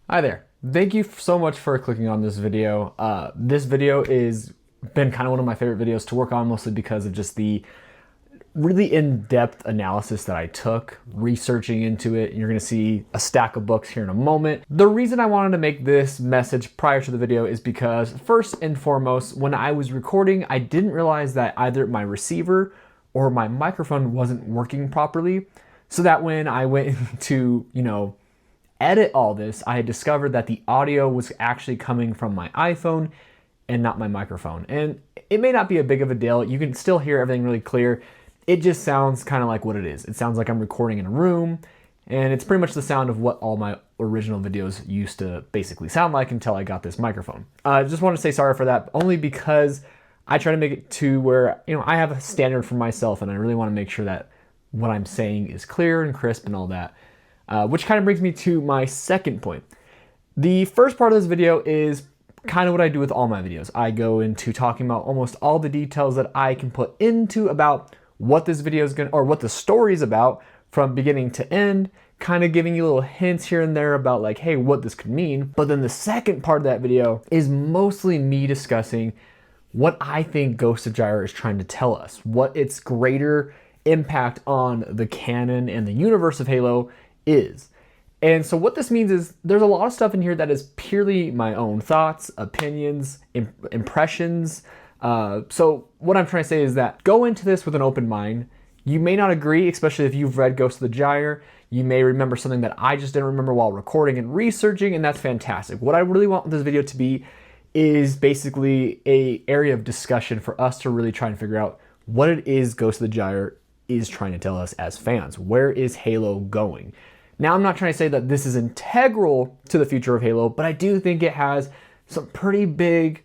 Hi there. Thank you so much for clicking on this video. This video is been kind of one of my favorite videos to work on, mostly because of just the really in-depth analysis that I took researching into it. You're going to see a stack of books here in a moment. The reason I wanted to make this message prior to the video is because first and foremost, when I was recording, I didn't realize that either my receiver or my microphone wasn't working properly. So that when I went to, edit all this, I had discovered that the audio was actually coming from my iPhone and not my microphone. And it may not be a big of a deal. You can still hear everything really clear. It just sounds kind of like what it is. It sounds like I'm recording in a room, and it's pretty much the sound of what all my original videos used to basically sound like until I got this microphone. I just want to say sorry for that, only because I try to make it to where, I have a standard for myself, and I really want to make sure that what I'm saying is clear and crisp and all that. Which kind of brings me to my second point. The first part of this video is kind of what I do with all my videos. I go into talking about almost all the details that I can put into about what this video is going to, or what the story is about from beginning to end, kind of giving you little hints here and there about like, hey, what this could mean. But then the second part of that video is mostly me discussing what I think Ghost of Gyre is trying to tell us, what its greater impact on the canon and the universe of Halo is. And so what this means is there's a lot of stuff in here that is purely my own thoughts, opinions, impressions. So what I'm trying to say is that go into this with an open mind. You may not agree, especially if you've read Ghost of the Gyre. You may remember something that I just didn't remember while recording and researching, and that's fantastic. What I really want this video to be is basically a area of discussion for us to really try and figure out what it is Ghost of the Gyre is trying to tell us as fans. Where is Halo going? Now, I'm not trying to say that this is integral to the future of Halo, but I do think it has some pretty big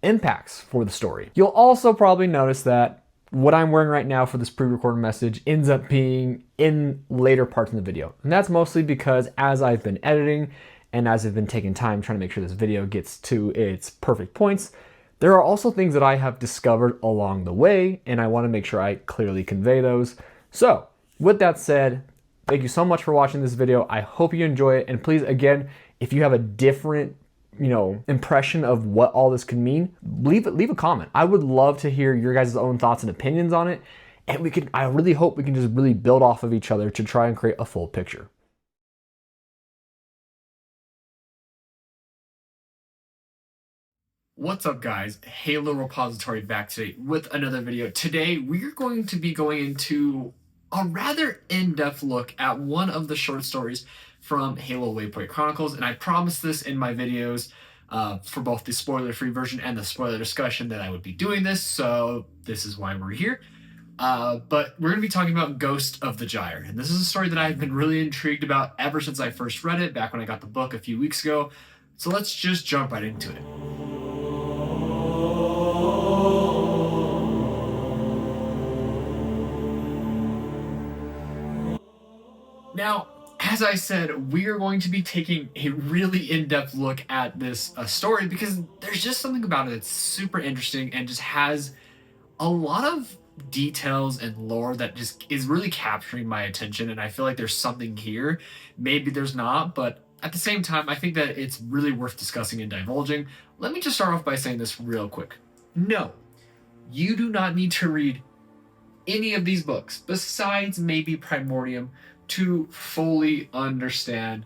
impacts for the story. You'll also probably notice that what I'm wearing right now for this pre-recorded message ends up being in later parts of the video. And that's mostly because as I've been editing and as I've been taking time trying to make sure this video gets to its perfect points, there are also things that I have discovered along the way, and I want to make sure I clearly convey those. So, with that said, thank you so much for watching this video. I hope you enjoy it. And please, again, if you have a different, impression of what all this could mean, leave a comment. I would love to hear your guys' own thoughts and opinions on it. And I really hope we can just really build off of each other to try and create a full picture. What's up, guys? Halo Repository back today with another video. Today, we're going to be going into a rather in-depth look at one of the short stories from Halo Waypoint Chronicles, and I promised this in my videos for both the spoiler-free version and the spoiler discussion that I would be doing this, so this is why we're here. But we're going to be talking about Ghost of the Gyre, and this is a story that I've been really intrigued about ever since I first read it, back when I got the book a few weeks ago, so let's just jump right into it. Now, as I said, we are going to be taking a really in-depth look at this story because there's just something about it that's super interesting and just has a lot of details and lore that just is really capturing my attention, and I feel like there's something here. Maybe there's not, but at the same time, I think that it's really worth discussing and divulging. Let me just start off by saying this real quick. No, you do not need to read any of these books, besides maybe Primordium, to fully understand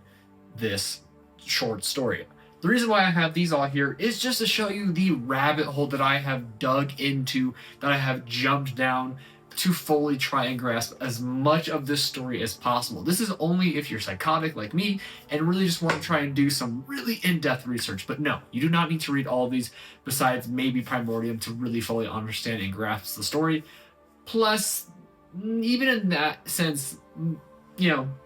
this short story. The reason why I have these all here is just to show you the rabbit hole that I have dug into, that I have jumped down to fully try and grasp as much of this story as possible. This is only if you're psychotic like me and really just want to try and do some really in-depth research. But no, you do not need to read all of these besides maybe Primordium to really fully understand and grasp the story. Plus, even in that sense,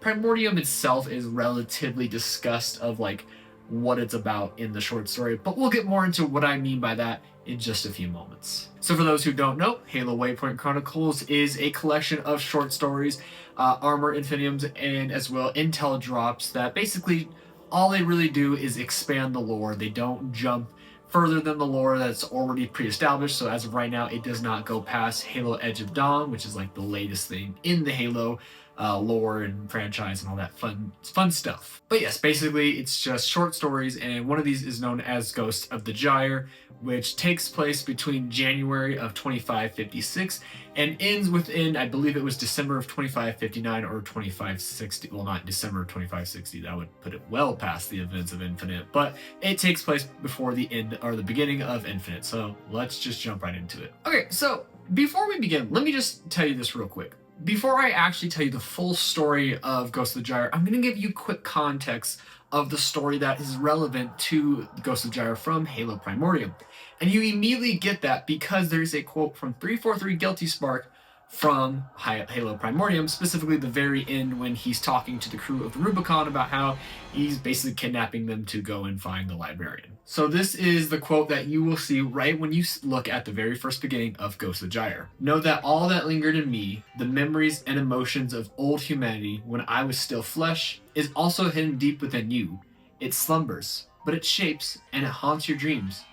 Primordium itself is relatively discussed of like what it's about in the short story, but we'll get more into what I mean by that in just a few moments. So for those who don't know, Halo Waypoint Chronicles is a collection of short stories, armor infiniums, and as well intel drops that basically all they really do is expand the lore. They don't jump further than the lore that's already pre-established. So as of right now, it does not go past Halo Edge of Dawn, which is like the latest thing in the Halo lore and franchise and all that fun stuff. But yes, basically it's just short stories, and one of these is known as Ghost of the Gyre, which takes place between January of 2556 and ends within, I believe it was December of 2559 or 2560. Well, not December of 2560. That would put it well past the events of Infinite, but it takes place before the end or the beginning of Infinite. So let's just jump right into it. Okay, so before we begin, let me just tell you this real quick. Before I actually tell you the full story of Ghost of the Gyre, I'm going to give you quick context of the story that is relevant to Ghost of Gyre from Halo Primordium. And you immediately get that because there's a quote from 343 Guilty Spark from Halo Primordium, specifically the very end when he's talking to the crew of the Rubicon about how he's basically kidnapping them to go and find the librarian. So this is the quote that you will see right when you look at the very first beginning of Ghost of Gyre. Know that all that lingered in me, the memories and emotions of old humanity when I was still flesh, is also hidden deep within you. It slumbers, but it shapes and it haunts your dreams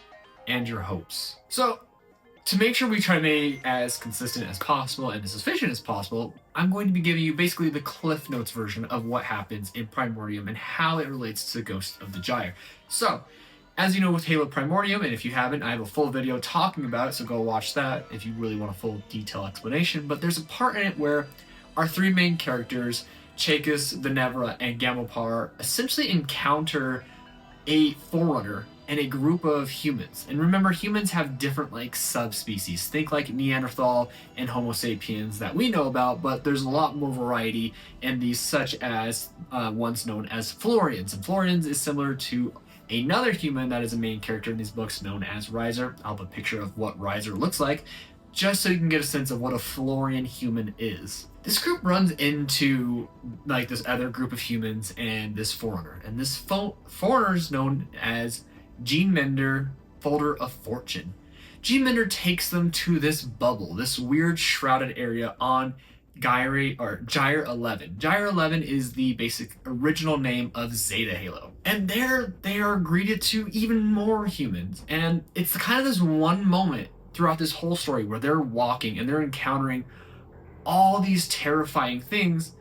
and your hopes. So, to make sure we try to make as consistent as possible and as efficient as possible, I'm going to be giving you basically the Cliff Notes version of what happens in Primordium and how it relates to Ghost of the Gyre. So, as you know with Halo Primordium, and if you haven't, I have a full video talking about it, so go watch that if you really want a full detailed explanation. But there's a part in it where our three main characters, Chakis, Venevra, and Gamopar, essentially encounter a Forerunner and a group of humans. And remember, humans have different like subspecies. Think like Neanderthal and Homo sapiens that we know about, but there's a lot more variety in these, such as ones known as Florians. And Florians is similar to another human that is a main character in these books known as Riser. I'll have a picture of what Riser looks like, just so you can get a sense of what a Florian human is. This group runs into like this other group of humans and this Forerunner. And this Forerunner is known as Gene Mender, Folder of Fortune. Gene Mender takes them to this bubble, this weird shrouded area on Gyre 11. Gyre 11 is the basic original name of Zeta Halo. And there they are greeted to even more humans. And it's kind of this one moment throughout this whole story where they're walking and they're encountering all these terrifying things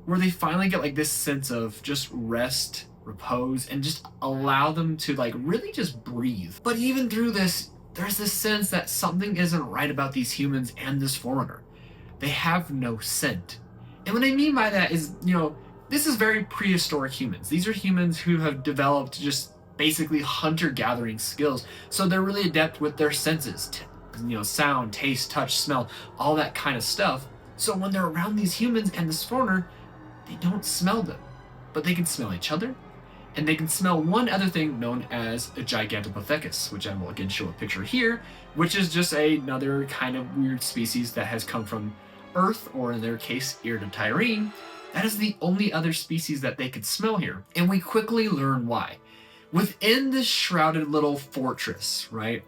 where they finally get like this sense of just rest, repose, and just allow them to like really just breathe. But even through this, there's this sense that something isn't right about these humans and this Forerunner. They have no scent. And what I mean by that is, this is very prehistoric humans. These are humans who have developed just basically hunter-gathering skills. So they're really adept with their senses, sound, taste, touch, smell, all that kind of stuff. So when they're around these humans and this Forerunner, they don't smell them, but they can smell each other. And they can smell one other thing known as a Gigantopithecus, which I will again show a picture here, which is just another kind of weird species that has come from Earth, or in their case, Iridium Tyrene. That is the only other species that they could smell here. And we quickly learn why. Within this shrouded little fortress, right,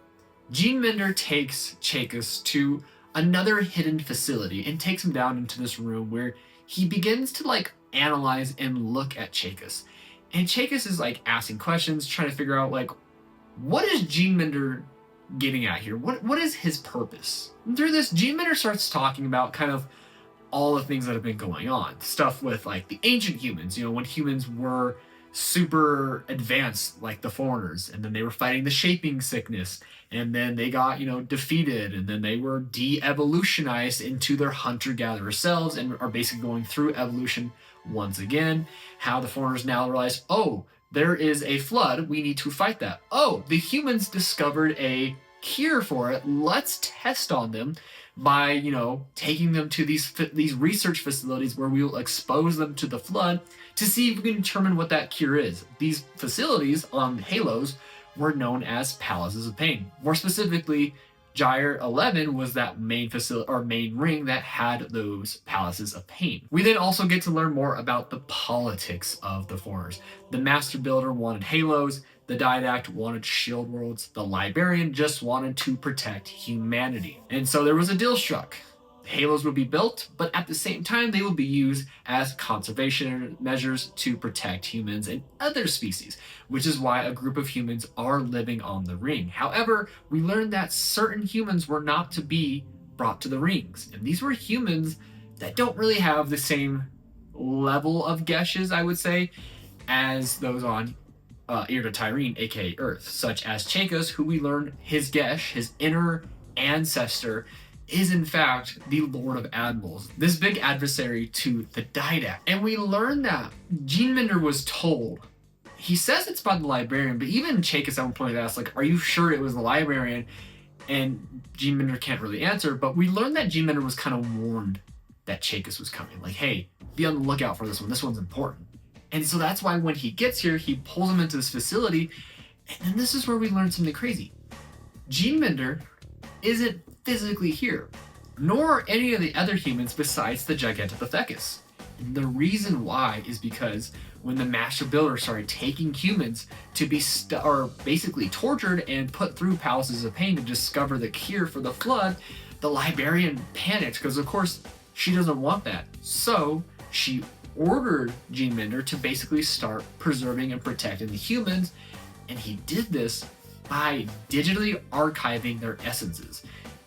Gene Mender takes Chakis to another hidden facility and takes him down into this room where he begins to like analyze and look at Chakis. And Chakis is like asking questions, trying to figure out like, what is Gene Mender getting at here? What is his purpose? And through this, Gene Mender starts talking about kind of all the things that have been going on. Stuff with like the ancient humans, when humans were super advanced like the Foreigners, and then they were fighting the shaping sickness, and then they got defeated, and then they were de-evolutionized into their hunter-gatherer selves and are basically going through evolution once again. How the Foreigners now realize, oh, there is a flood, we need to fight that. Oh, the humans discovered a cure for it, let's test on them by taking them to these research facilities where we will expose them to the flood to see if we can determine what that cure is. These facilities on Halos were known as Palaces of Pain. More specifically, Gyre 11 was that main facility or main ring that had those Palaces of Pain. We then also get to learn more about the politics of the Foreigners. The Master Builder wanted Halos, the Didact wanted Shield Worlds, the Librarian just wanted to protect humanity. And so there was a deal struck. Halos would be built, but at the same time they would be used as conservation measures to protect humans and other species, which is why a group of humans are living on the ring. However, we learned that certain humans were not to be brought to the rings, and these were humans that don't really have the same level of geshes, I would say, as those on Irda Tyrene, aka Earth, such as Chakos, who we learn his gesh, his inner ancestor, is in fact the Lord of Admirals, this big adversary to the Didact. And we learn that Geneminder was told, he says it's by the librarian, but even Chakos at one point asks, like, are you sure it was the librarian? And Geneminder can't really answer, but we learned that Geneminder was kind of warned that Chakos was coming. Like, hey, be on the lookout for this one. This one's important. And so that's why when he gets here, he pulls him into this facility. And then this is where we learn something crazy. Geneminder isn't physically here, nor are any of the other humans besides the Gigantopithecus. And the reason why is because when the Master Builder started taking humans to be basically tortured and put through palaces of pain to discover the cure for the flood, the librarian panicked because, of course, she doesn't want that. So she ordered Geneminder to basically start preserving and protecting the humans, and he did this by digitally archiving their essences.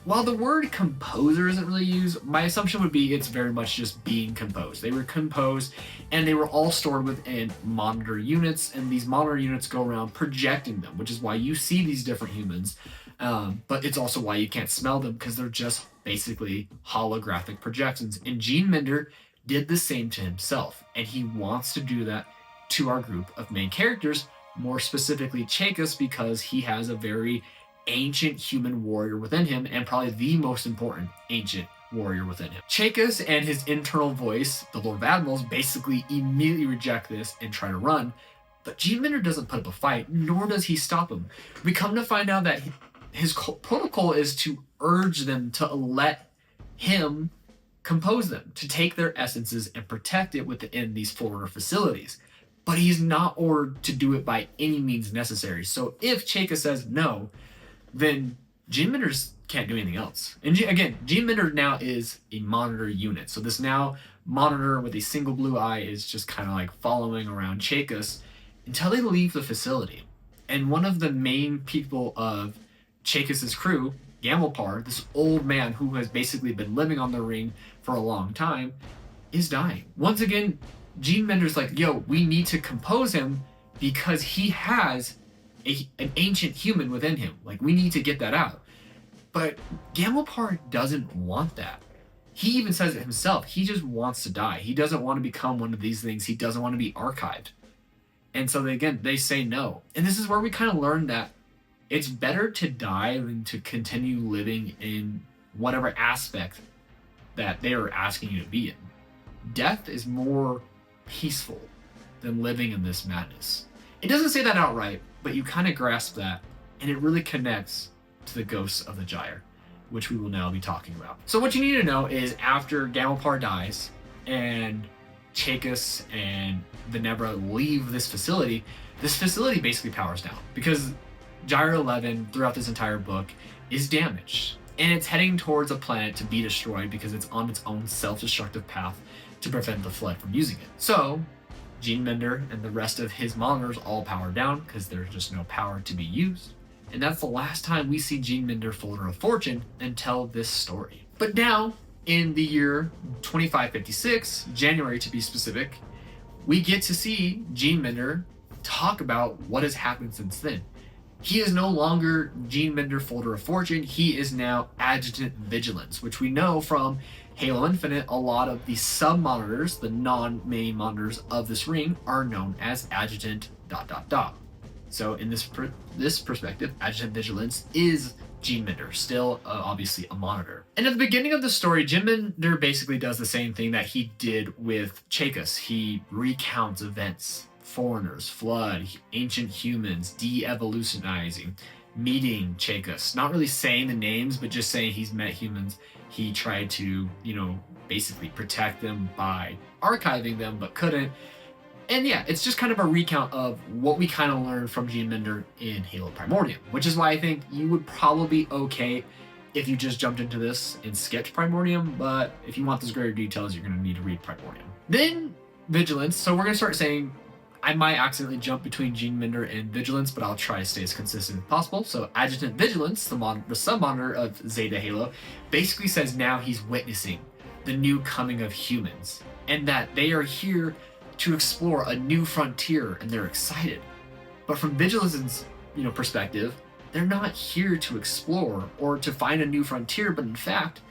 While the word composer isn't really used, my assumption would be it's very much just being composed. They were composed and they were all stored within monitor units, and these monitor units go around projecting them, which is why you see these different humans. But it's also why you can't smell them, because they're just basically holographic projections. And Geneminder did the same to himself, and he wants to do that to our group of main characters, more specifically Chakos, because he has a very ancient human warrior within him, and probably the most important ancient warrior within him. Chakos and his internal voice, the Lord of Admirals, basically immediately reject this and try to run, but Geneminder doesn't put up a fight, nor does he stop him. We come to find out that his protocol is to urge them to let him compose them, to take their essences and protect it within these foreigner facilities. But he's not ordered to do it by any means necessary. So if Chakos says no, then Geneminder can't do anything else. And again, Geneminder now is a monitor unit. So this now monitor with a single blue eye is just kind of like following around Chakos until they leave the facility. And one of the main people of Chakos' crew, Gamelpar, this old man who has basically been living on the ring for a long time, is dying. Once again, Genemender's like, yo, we need to compose him because he has an ancient human within him. Like, we need to get that out. But Gamelpar doesn't want that. He even says it himself. He just wants to die. He doesn't want to become one of these things. He doesn't want to be archived. And so they say no. And this is where we kind of learn that it's better to die than to continue living in whatever aspect that they are asking you to be in. Death is more peaceful than living in this madness. It doesn't say that outright, but you kind of grasp that, and it really connects to the ghosts of the Gyre, which we will now be talking about. So what you need to know is after Gamelpar dies and Chakos and Venebra leave this facility basically powers down because Gyre 11 throughout this entire book is damaged, and it's heading towards a planet to be destroyed because it's on its own self-destructive path to prevent the flood from using it. So Geneminder and the rest of his monitors all power down because there's just no power to be used. And that's the last time we see Geneminder Folder of Fortune and tell this story. But now, in the year 2556, January to be specific, we get to see Geneminder talk about what has happened since then. He is no longer Geneminder Folder of Fortune, he is now Adjutant Vigilance, which we know from Halo Infinite, a lot of the sub-monitors, the non-main monitors of this ring, are known as Adjutant ... So in this perspective, Adjutant Vigilance is Geneminder, still obviously a monitor. And at the beginning of the story, Geneminder basically does the same thing that he did with Chakos. He recounts events, foreigners, flood, ancient humans, de-evolutionizing, meeting Chakos. Not really saying the names, but just saying he's met humans. He tried to, basically protect them by archiving them, but couldn't. And yeah, it's just kind of a recount of what we kind of learned from Geneminder in Halo Primordium, which is why I think you would probably be okay if you just jumped into this and skipped Primordium, but if you want those greater details, you're going to need to read Primordium. Then Vigilance, so we're going to start saying, I might accidentally jump between Geneminder and Vigilance, but I'll try to stay as consistent as possible. So Adjutant Vigilance, the sub-monitor of Zeta Halo, basically says now he's witnessing the new coming of humans, and that they are here to explore a new frontier, and they're excited. But from Vigilance's, perspective, they're not here to explore or to find a new frontier, but in fact,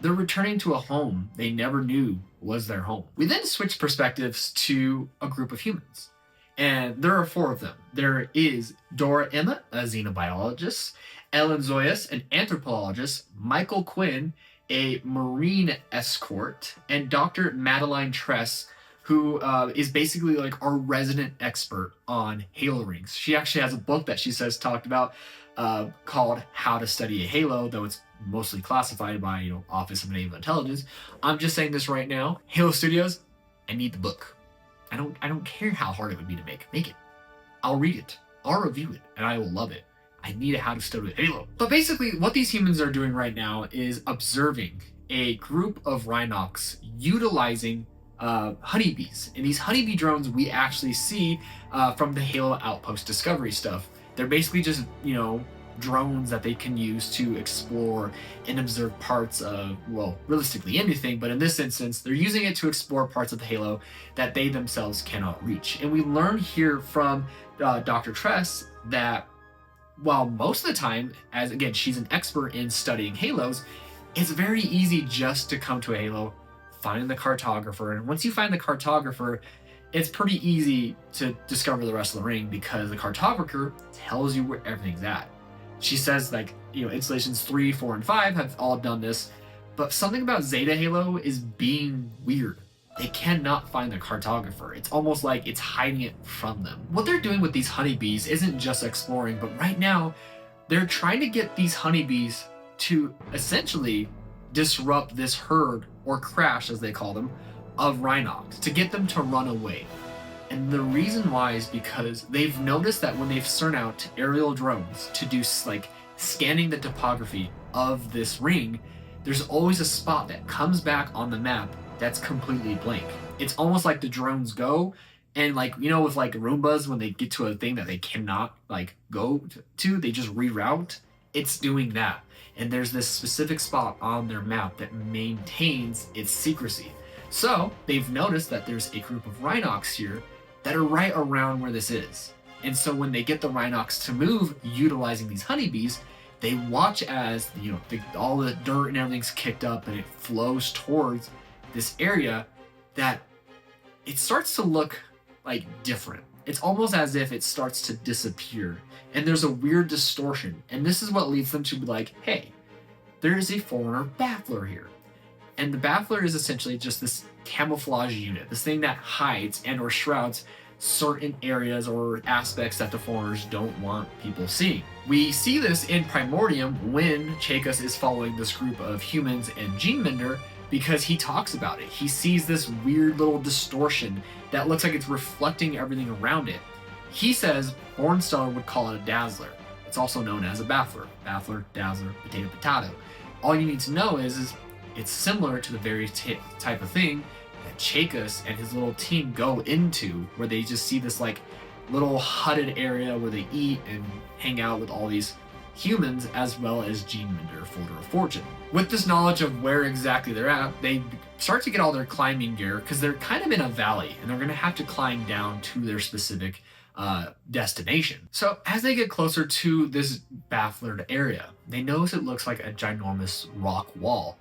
they're returning to a home they never knew was their home. We then switch perspectives to a group of humans, and there are 4 of them. There is Dora Emmett, a xenobiologist, Ellen Zoyas, an anthropologist, Michael Quinn, a marine escort, and Dr. Madeline Tress, who is basically like our resident expert on Halo rings. She actually has a book that she says talked about called How to Study a Halo, though it's mostly classified by Office of Naval Intelligence. I'm just saying this right now. HaloStudios, I need the book. I don't care how hard it would be to make. Make it. I'll read it. I'll review it, and I will love it. I need a How to Study a Halo. But basically, what these humans are doing right now is observing a group of Rhinox utilizing honeybees. And these honeybee drones we actually see from the Halo Outpost Discovery stuff. They're basically just, drones that they can use to explore and observe parts of, well, realistically anything, but in this instance, they're using it to explore parts of the Halo that they themselves cannot reach. And we learn here from Dr. Tress that while most of the time, as again, she's an expert in studying Halos, it's very easy just to come to a Halo, find the cartographer, and once you find the cartographer, it's pretty easy to discover the rest of the ring because the cartographer tells you where everything's at. She says installations 3, 4, and 5 have all done this, but something about Zeta Halo is being weird. They cannot find the cartographer. It's almost like it's hiding it from them. What they're doing with these honeybees isn't just exploring, but right now, they're trying to get these honeybees to essentially disrupt this herd, or crash as they call them, of Rhinox, to get them to run away. And the reason why is because they've noticed that when they've sent out aerial drones to do scanning the topography of this ring, there's always a spot that comes back on the map that's completely blank. It's almost like the drones go and with Roombas, when they get to a thing that they cannot go to, they just reroute. It's doing that. And there's this specific spot on their map that maintains its secrecy. So they've noticed that there's a group of Rhinox here that are right around where this is. And so when they get the Rhinox to move utilizing these honeybees, they watch as all the dirt and everything's kicked up and it flows towards this area that it starts to look different. It's almost as if it starts to disappear, and there's a weird distortion. And this is what leads them to be like, hey, there is a foreigner baffler here. And the baffler is essentially just this camouflage unit, this thing that hides and or shrouds certain areas or aspects that the foreigners don't want people seeing. We see this in Primordium when Chaikus is following this group of humans and Genemender, because he talks about it. He sees this weird little distortion that looks like it's reflecting everything around it. He says Hornstellar would call it a dazzler. It's also known as a baffler. Baffler, dazzler, potato. All you need to know is it's similar to the very type of thing that Chaikus and his little team go into, where they just see this little hutted area where they eat and hang out with all these humans, as well as Genemender, Folder of Fortune. With this knowledge of where exactly they're at, they start to get all their climbing gear, because they're kind of in a valley and they're going to have to climb down to their specific destination. So as they get closer to this bafflered area, they notice it looks like a ginormous rock wall,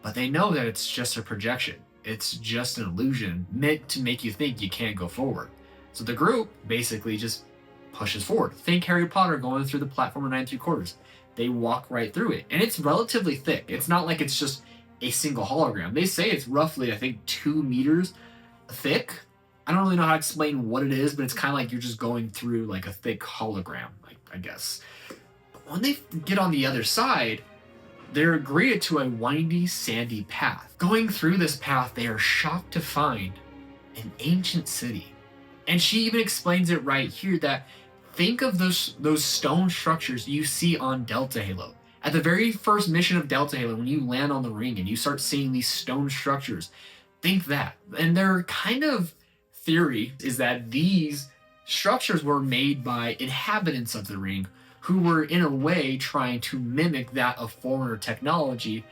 but they know that it's just a projection. It's just an illusion meant to make you think you can't go forward. So the group basically just pushes forward. Think Harry Potter going through the platform of 9 3/4. They walk right through it, and it's relatively thick. It's not like it's just a single hologram. They say it's roughly, I think, 2 meters thick. I don't really know how to explain what it is, but it's kind of like you're just going through a thick hologram, I guess. But when they get on the other side, they're greeted to a windy, sandy path. Going through this path, they are shocked to find an ancient city. And she even explains it right here that think of those stone structures you see on Delta Halo. At the very first mission of Delta Halo, when you land on the ring and you start seeing these stone structures, think that. And their kind of theory is that these structures were made by inhabitants of the ring who were in a way trying to mimic that of foreigner technology,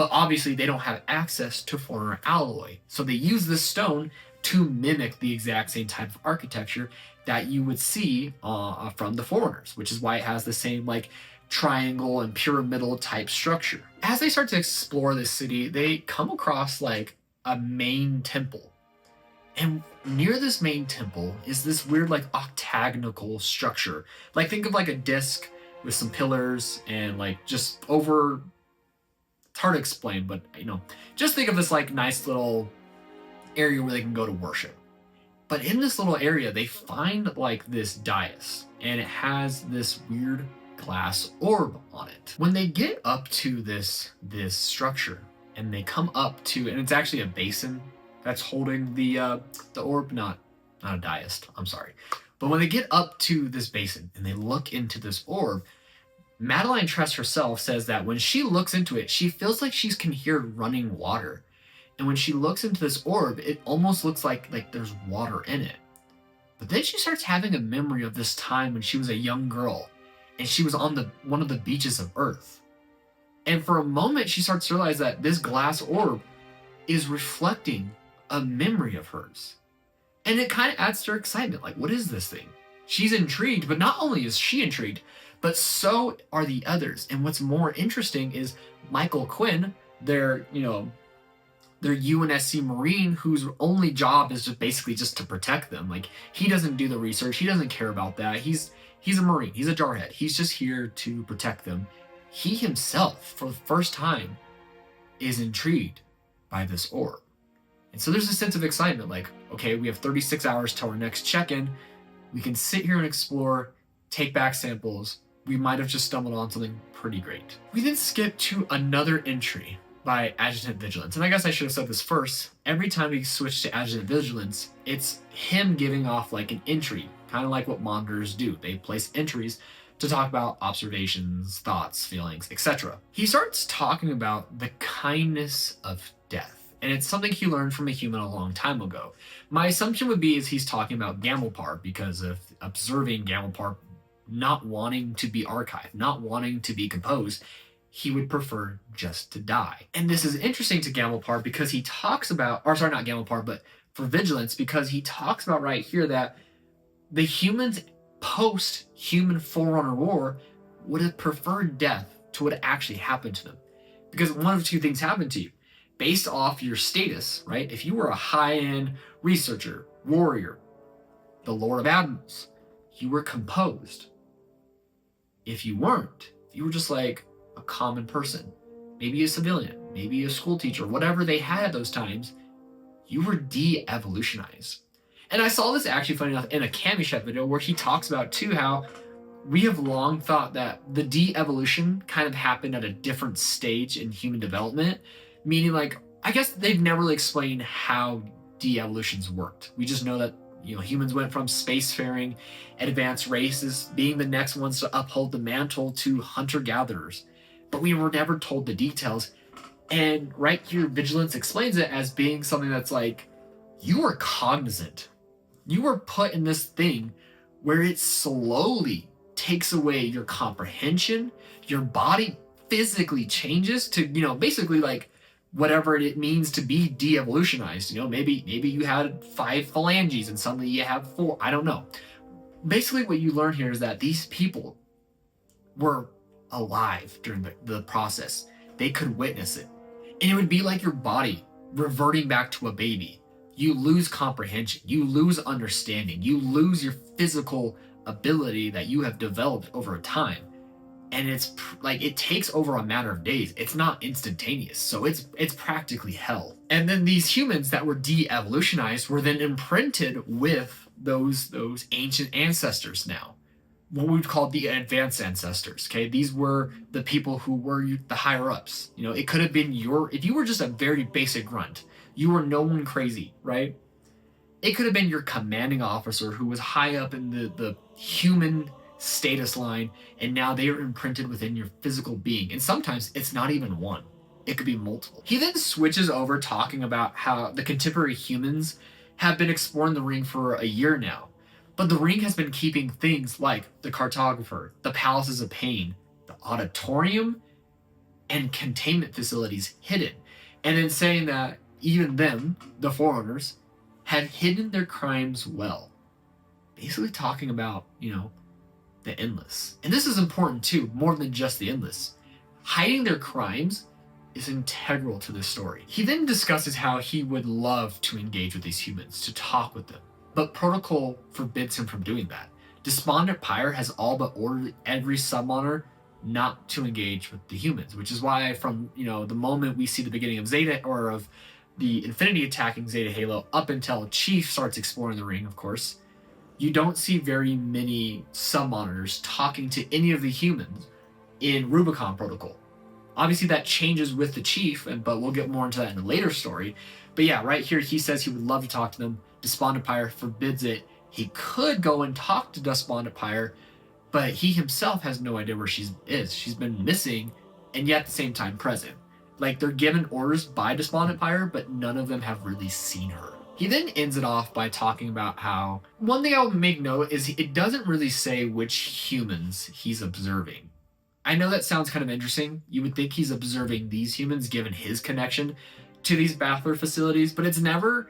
But obviously they don't have access to foreigner alloy. So they use this stone to mimic the exact same type of architecture that you would see from the foreigners, which is why it has the same like triangle and pyramidal type structure. As they start to explore this city, they come across like a main temple. And near this main temple is this weird like octagonal structure. Like think of like a disc with some pillars and like just over, it's hard to explain, but you know, just think of this like nice little area where they can go to worship. But in this little area, they find like this dais, and it has this weird glass orb on it. When they get up to this structure, and they come up to, and it's actually a basin that's holding the orb, not a dais, I'm sorry. But when they get up to this basin and they look into this orb, Madeline Tress herself says that when she looks into it, she feels like she can hear running water. And when she looks into this orb, it almost looks like there's water in it. But then she starts having a memory of this time when she was a young girl and she was on one of the beaches of Earth. And for a moment, she starts to realize that this glass orb is reflecting a memory of hers. And it kind of adds to her excitement. Like, what is this thing? She's intrigued, but not only is she intrigued, but so are the others. And what's more interesting is Michael Quinn, their UNSC Marine, whose only job is just basically just to protect them. Like, he doesn't do the research. He doesn't care about that. He's a Marine. He's a jarhead. He's just here to protect them. He himself, for the first time, is intrigued by this orb. And so there's a sense of excitement. Like, okay, we have 36 hours till our next check-in. We can sit here and explore, take back samples. We might have just stumbled on something pretty great. We then skip to another entry by Adjutant Vigilance. And I guess I should have said this first. Every time we switch to Adjutant Vigilance, it's him giving off like an entry, kind of like what monitors do. They place entries to talk about observations, thoughts, feelings, etc. He starts talking about the kindness of death. And it's something he learned from a human a long time ago. My assumption would be is he's talking about Gamelpar because of observing Gamelpar not wanting to be archived, not wanting to be composed. He would prefer just to die. And this is interesting to Gamelpar because he talks about, or sorry, not Gamelpar, but for Vigilance, because he talks about right here that the humans post-human Forerunner War would have preferred death to what actually happened to them. Because one of two things happened to you. Based off your status, right? If you were a high-end researcher, warrior, the Lord of Admirals, you were composed. If you weren't, if you were just like a common person, maybe a civilian, maybe a school teacher, whatever they had at those times, you were de-evolutionized. And I saw this actually, funny enough, in a Camishet video where he talks about too how we have long thought that the de-evolution kind of happened at a different stage in human development, meaning like, I guess they've never really explained how de-evolutions worked. We just know that humans went from spacefaring advanced races, being the next ones to uphold the mantle, to hunter-gatherers. But we were never told the details. And right here, Vigilance explains it as being something that's like, you are cognizant. You were put in this thing where it slowly takes away your comprehension. Your body physically changes to, basically like whatever it means to be de-evolutionized. Maybe you had 5 phalanges and suddenly you have 4. I don't know. Basically what you learn here is that these people were alive during the process. They could witness it. And it would be like your body reverting back to a baby. You lose comprehension. You lose understanding. You lose your physical ability that you have developed over time. And it's like it takes over a matter of days. It's not instantaneous. So it's practically hell. And then these humans that were de-evolutionized were then imprinted with those ancient ancestors now. What we would call the advanced ancestors, okay? These were the people who were the higher ups. It could have been if you were just a very basic grunt, you were no one crazy, right? It could have been your commanding officer who was high up in the human status line, and now they are imprinted within your physical being. And sometimes it's not even one. It could be multiple. He then switches over talking about how the contemporary humans have been exploring the ring for a year now. But the ring has been keeping things like the cartographer, the palaces of pain, the auditorium, and containment facilities hidden. And then saying that even them, the foreigners, have hidden their crimes well. Basically talking about, the endless. And this is important too, more than just the endless. Hiding their crimes is integral to this story. He then discusses how he would love to engage with these humans, to talk with them, but protocol forbids him from doing that. Despondent Pyre has all but ordered every summoner not to engage with the humans, which is why from, the moment we see the beginning of Zeta, or of the Infinity attacking Zeta Halo, up until Chief starts exploring the ring, of course, you don't see very many summoners talking to any of the humans in Rubicon Protocol. Obviously that changes with the Chief, but we'll get more into that in a later story. But yeah, right here he says he would love to talk to them. Despondent Pyre forbids it. He could go and talk to Despondent Pyre, but he himself has no idea where she is. She's been missing, and yet at the same time present. Like, they're given orders by Despondent Pyre, but none of them have really seen her. He then ends it off by talking about how, one thing I'll make note is it doesn't really say which humans he's observing. I know that sounds kind of interesting. You would think he's observing these humans given his connection to these Battler facilities, but it's never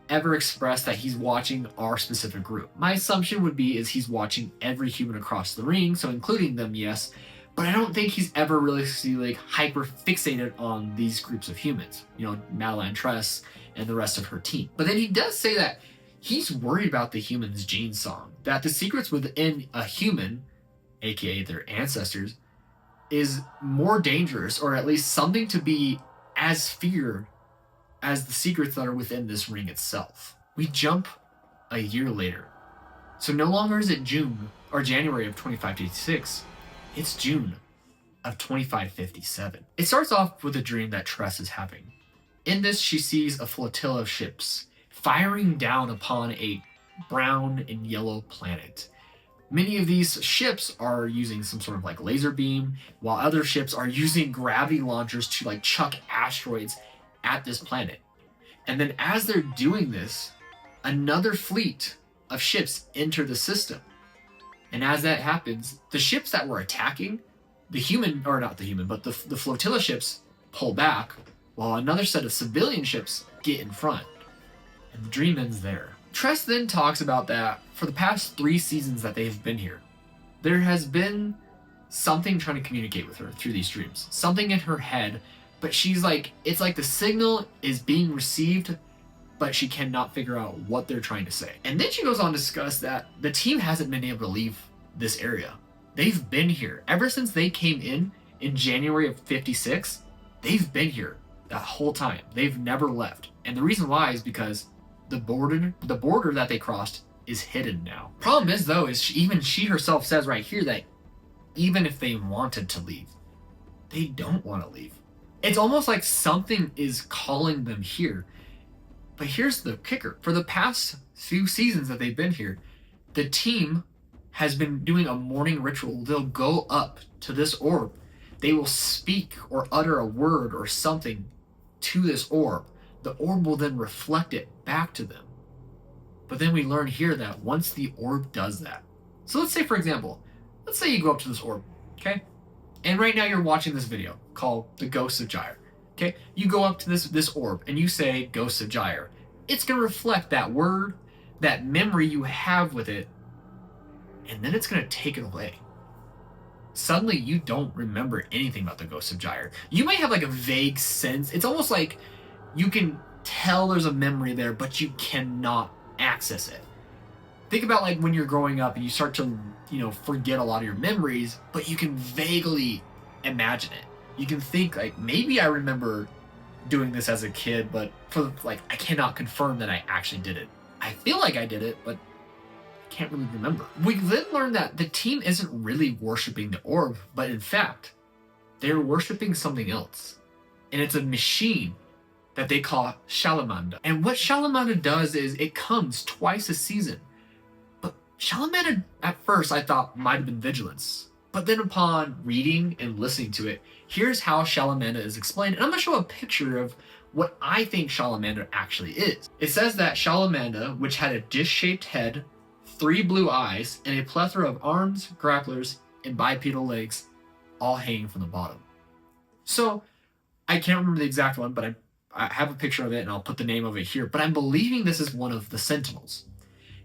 ever expressed that he's watching our specific group. My assumption would be is he's watching every human across the ring, so including them, yes, but I don't think he's ever really hyper fixated on these groups of humans, Madeline Tress and the rest of her team. But then he does say that he's worried about the humans' gene song, that the secrets within a human, aka their ancestors, is more dangerous, or at least something to be as feared as the secrets that are within this ring itself. We jump a year later. So no longer is it June or January of 2556, it's June of 2557. It starts off with a dream that Tress is having. In this, she sees a flotilla of ships firing down upon a brown and yellow planet. Many of these ships are using some sort of laser beam, while other ships are using gravity launchers to chuck asteroids at this planet. And then as they're doing this, another fleet of ships enter the system. And as that happens, the ships that were attacking, the flotilla ships pull back, while another set of civilian ships get in front. And the dream ends there. Tress then talks about that for the past 3 seasons that they've been here, there has been something trying to communicate with her through these dreams. Something in her head, but she's it's like the signal is being received, but she cannot figure out what they're trying to say. And then she goes on to discuss that the team hasn't been able to leave this area. They've been here. Ever since they came in January of 56, they've been here that whole time. They've never left. And the reason why is because the border that they crossed is hidden now. Problem is though, is even she herself says right here that even if they wanted to leave, they don't want to leave. It's almost like something is calling them here. But here's the kicker. For the past few seasons that they've been here, the team has been doing a morning ritual. They'll go up to this orb. They will speak or utter a word or something to this orb. The orb will then reflect it back to them. But then we learn here that once the orb does that. So let's say, for example, let's say you go up to this orb, okay? And right now you're watching this video called The Ghosts of Gyre, okay? You go up to this orb and you say Ghosts of Gyre. It's going to reflect that word, that memory you have with it, and then it's going to take it away. Suddenly you don't remember anything about the Ghosts of Gyre. You might have a vague sense. It's almost like you can tell there's a memory there, but you cannot access it. Think about when you're growing up and you start to, forget a lot of your memories, but you can vaguely imagine it. You can think maybe I remember doing this as a kid, but I cannot confirm that I actually did it. I feel like I did it, but I can't really remember. We then learn that the team isn't really worshiping the orb, but in fact, they're worshiping something else. And it's a machine that they call Shalamanda. And what Shalamanda does is it comes twice a season. But Shalamanda, at first, I thought might have been Vigilance. But then upon reading and listening to it, here's how Shalamanda is explained. And I'm going to show a picture of what I think Shalamanda actually is. It says that Shalamanda, which had a dish-shaped head, 3 blue eyes, and a plethora of arms, grapplers, and bipedal legs, all hanging from the bottom. So I can't remember the exact one, but I have a picture of it and I'll put the name of it here. But I'm believing this is one of the Sentinels.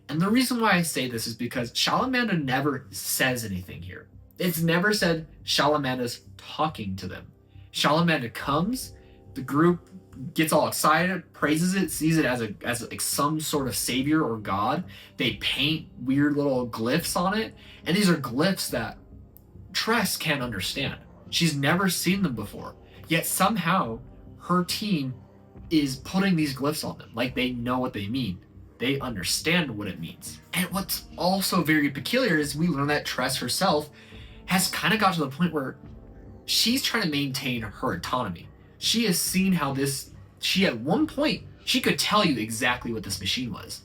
And the reason why I say this is because Shalamanda never says anything here. It's never said Shalamanda's talking to them. Shalamanda comes, the group gets all excited, praises it, sees it as like some sort of savior or god. They paint weird little glyphs on it, and these are glyphs that Tress can't understand. She's never seen them before. Yet somehow her team is putting these glyphs on them like they know what they mean. They understand what it means. And what's also very peculiar is we learn that Tress herself has kind of got to the point where she's trying to maintain her autonomy. She has seen how she at one point, she could tell you exactly what this machine was.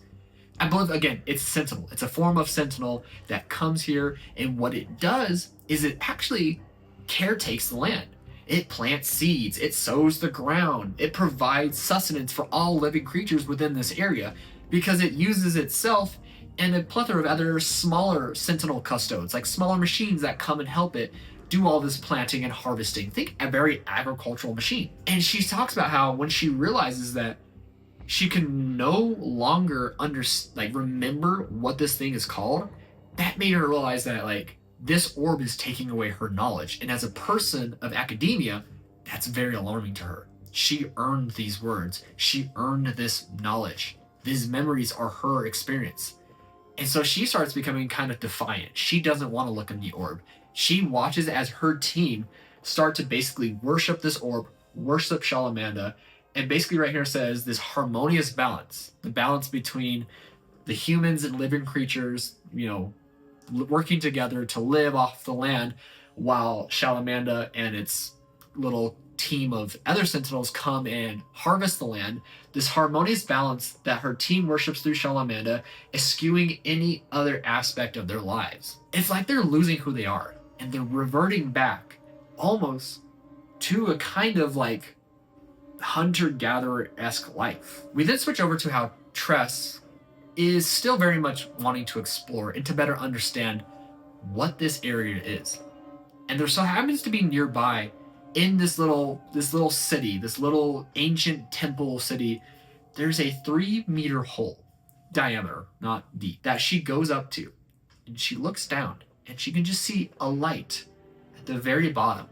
I believe, again, it's Sentinel. It's a form of Sentinel that comes here, and what it does is it actually caretakes the land. It plants seeds, it sows the ground, it provides sustenance for all living creatures within this area, because it uses itself and a plethora of other smaller Sentinel custodes, like smaller machines that come and help it do all this planting and harvesting. Think a very agricultural machine. And she talks about how when she realizes that she can no longer remember what this thing is called, that made her realize that this orb is taking away her knowledge. And as a person of academia, that's very alarming to her. She earned these words. She earned this knowledge. These memories are her experience. And so she starts becoming kind of defiant. She doesn't want to look in the orb. She watches as her team start to basically worship this orb, worship Shalamanda, and basically right here says this harmonious balance, the balance between the humans and living creatures, working together to live off the land, while Shalamanda and its little team of other Sentinels come and harvest the land. This harmonious balance that her team worships through Shalamanda is skewing any other aspect of their lives. It's like they're losing who they are, and they're reverting back almost to a kind of hunter-gatherer-esque life. We then switch over to how Tress is still very much wanting to explore and to better understand what this area is. And there so happens to be nearby, in this little city, this little ancient temple city, there's a 3-meter hole, diameter, not deep, that she goes up to. And she looks down, and she can just see a light at the very bottom.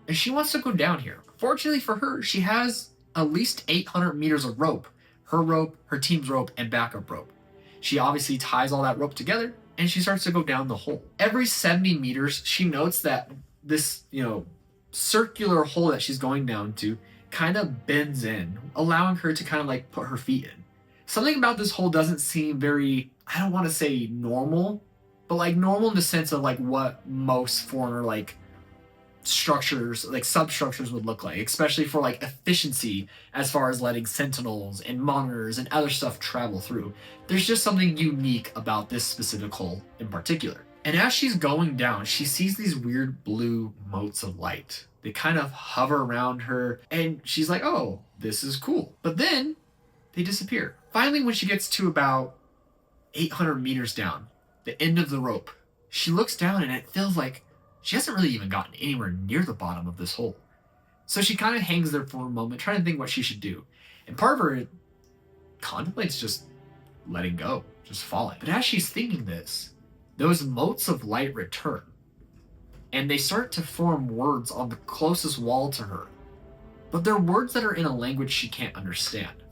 And she wants to go down here. Fortunately for her, she has at least 800 meters of rope. Her rope, her team's rope, and backup rope. She obviously ties all that rope together, and she starts to go down the hole. Every 70 meters, she notes that this, circular hole that she's going down to kind of bends in, allowing her to kind of put her feet in. Something about this hole doesn't seem very, I don't want to say normal, but normal in the sense of what most foreigner structures, substructures would look like, especially for efficiency as far as letting sentinels and monitors and other stuff travel through. There's just something unique about this specific hole in particular. And as she's going down, she sees these weird blue motes of light. They kind of hover around her, and she's like, oh, this is cool. But then they disappear. Finally, when she gets to about 800 meters down, the end of the rope, she looks down and it feels like she hasn't really even gotten anywhere near the bottom of this hole. So she kind of hangs there for a moment, trying to think what she should do. And part of her contemplates just letting go, just falling. But as she's thinking this, those motes of light return, and they start to form words on the closest wall to her. But they're words that are in a language she can't understand.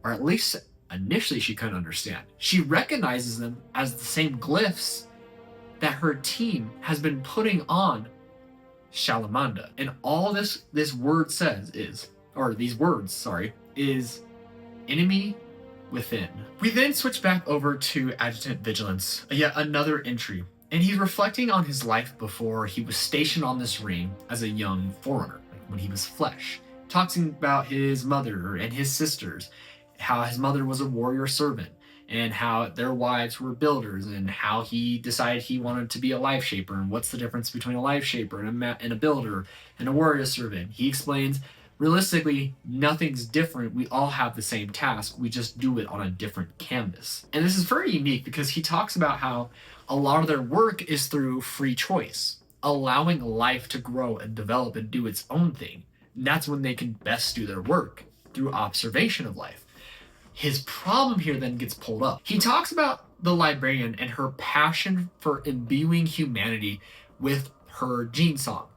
Or at least initially she couldn't understand. She recognizes them as the same glyphs that her team has been putting on Shalamanda. And all this word says is enemy within. We then switch back over to Adjutant Vigilance, yet another entry. And he's reflecting on his life before he was stationed on this ring as a young forerunner, when he was flesh. Talking about his mother and his sisters, how his mother was a warrior servant, and how their wives were builders, and how he decided he wanted to be a life shaper, and what's the difference between a life shaper and a builder and a warrior servant. He explains, realistically, nothing's different. We all have the same task. We just do it on a different canvas. And this is very unique because he talks about how a lot of their work is through free choice. allowing life to grow and develop and do its own thing. And that's when they can best do their work, through observation of life. His problem here then gets pulled up. He talks about the librarian and her passion for imbuing humanity with her gene song,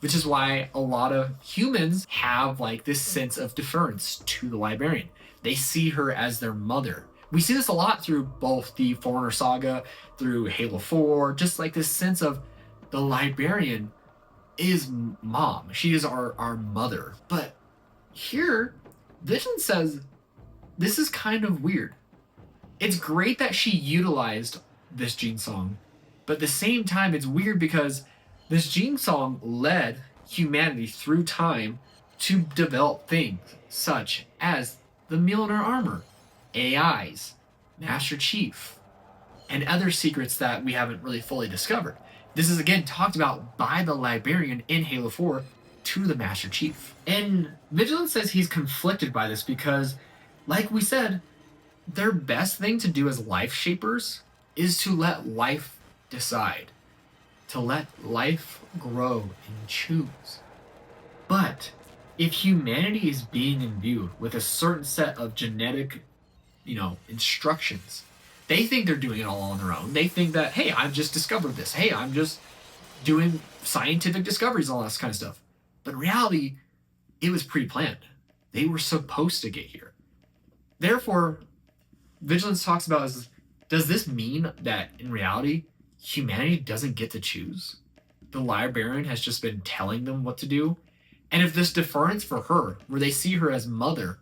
which is why a lot of humans have like this sense of deference to the librarian. They see her as their mother. We see this a lot through both the Forerunner saga, through Halo 4, just like this sense of the librarian is mom. She is our mother. But here, Vision says, this is kind of weird. It's great that she utilized this gene song, but at the same time, it's weird because this gene song led humanity through time to develop things such as the Mjolnir armor, AIs, Master Chief, and other secrets that we haven't really fully discovered. This is again talked about by the librarian in Halo 4 to the Master Chief. And Vigilant says he's conflicted by this because, like we said, their best thing to do as life shapers is to let life decide, to let life grow and choose. But if humanity is being imbued with a certain set of genetic, instructions, they think they're doing it all on their own. They think that, hey, I've just discovered this. Hey, I'm just doing scientific discoveries and all this kind of stuff. But in reality, it was pre-planned. They were supposed to get here. Therefore, Vigilance talks about is, does this mean that in reality, humanity doesn't get to choose? The librarian has just been telling them what to do? And if this deference for her, where they see her as mother,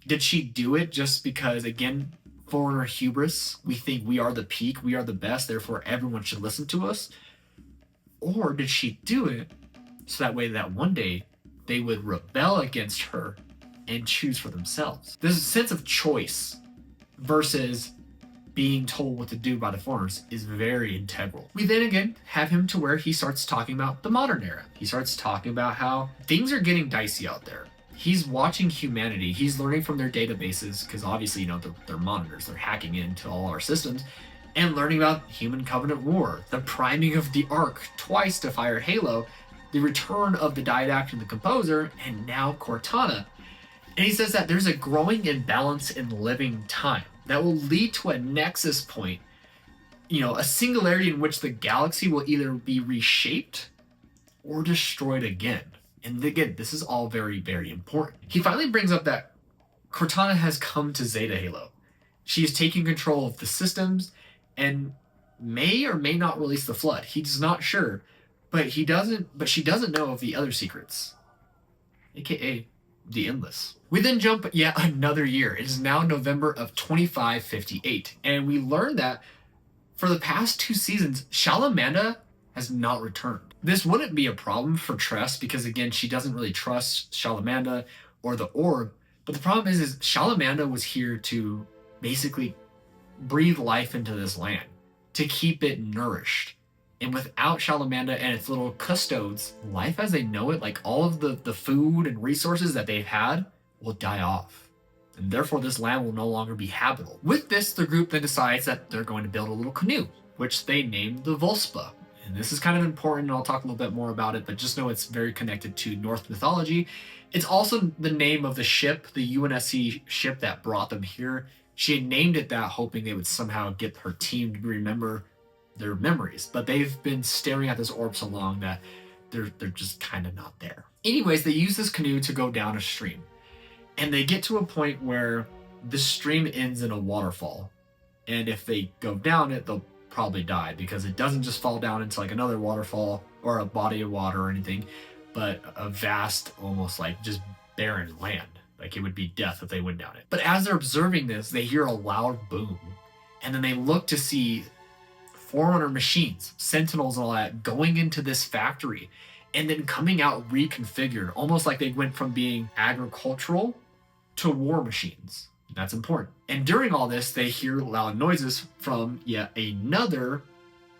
did she do it just because, again, Forerunner hubris, we think we are the peak, we are the best, therefore everyone should listen to us? Or did she do it so that way that one day they would rebel against her and choose for themselves? This sense of choice versus being told what to do by the foreigners is very integral. We then again have him to where he starts talking about the modern era. He starts talking about how things are getting dicey out there. He's watching humanity. He's learning from their databases because obviously, they're monitors. They're hacking into all our systems and learning about Human Covenant War, the priming of the Ark twice to fire Halo, the return of the Didact and the Composer, and now Cortana. And he says that there's a growing imbalance in living time that will lead to a nexus point, a singularity in which the galaxy will either be reshaped or destroyed again. And again, this is all very, very important. He finally brings up that Cortana has come to Zeta Halo. She is taking control of the systems and may or may not release the Flood. He's not sure, but she doesn't know of the other secrets, aka the Endless. We then jump yet another year. It is now November of 2558, and we learn that for the past 2 seasons, Shalamanda has not returned. This wouldn't be a problem for Tress because, again, she doesn't really trust Shalamanda or the Orb, but the problem is Shalamanda was here to basically breathe life into this land, to keep it nourished. And without Shalamanda and its little custodes, life as they know it, like all of the food and resources that they've had, will die off. And therefore this land will no longer be habitable. With this, the group then decides that they're going to build a little canoe, which they named the Volspa. And this is kind of important, and I'll talk a little bit more about it, but just know it's very connected to Norse mythology. It's also the name of the ship, the UNSC ship that brought them here. She had named it that, hoping they would somehow get her team to remember their memories, but they've been staring at this orb so long that they're just kind of not there. Anyways, they use this canoe to go down a stream, and they get to a point where the stream ends in a waterfall, and if they go down it, they'll probably die because it doesn't just fall down into like another waterfall or a body of water or anything, but a vast, almost like just barren land. Like it would be death if they went down it. But as they're observing this, they hear a loud boom, and then they look to see Forerunner machines, Sentinels and all that, going into this factory and then coming out reconfigured, almost like they went from being agricultural to war machines. That's important. And during all this, they hear loud noises from yet another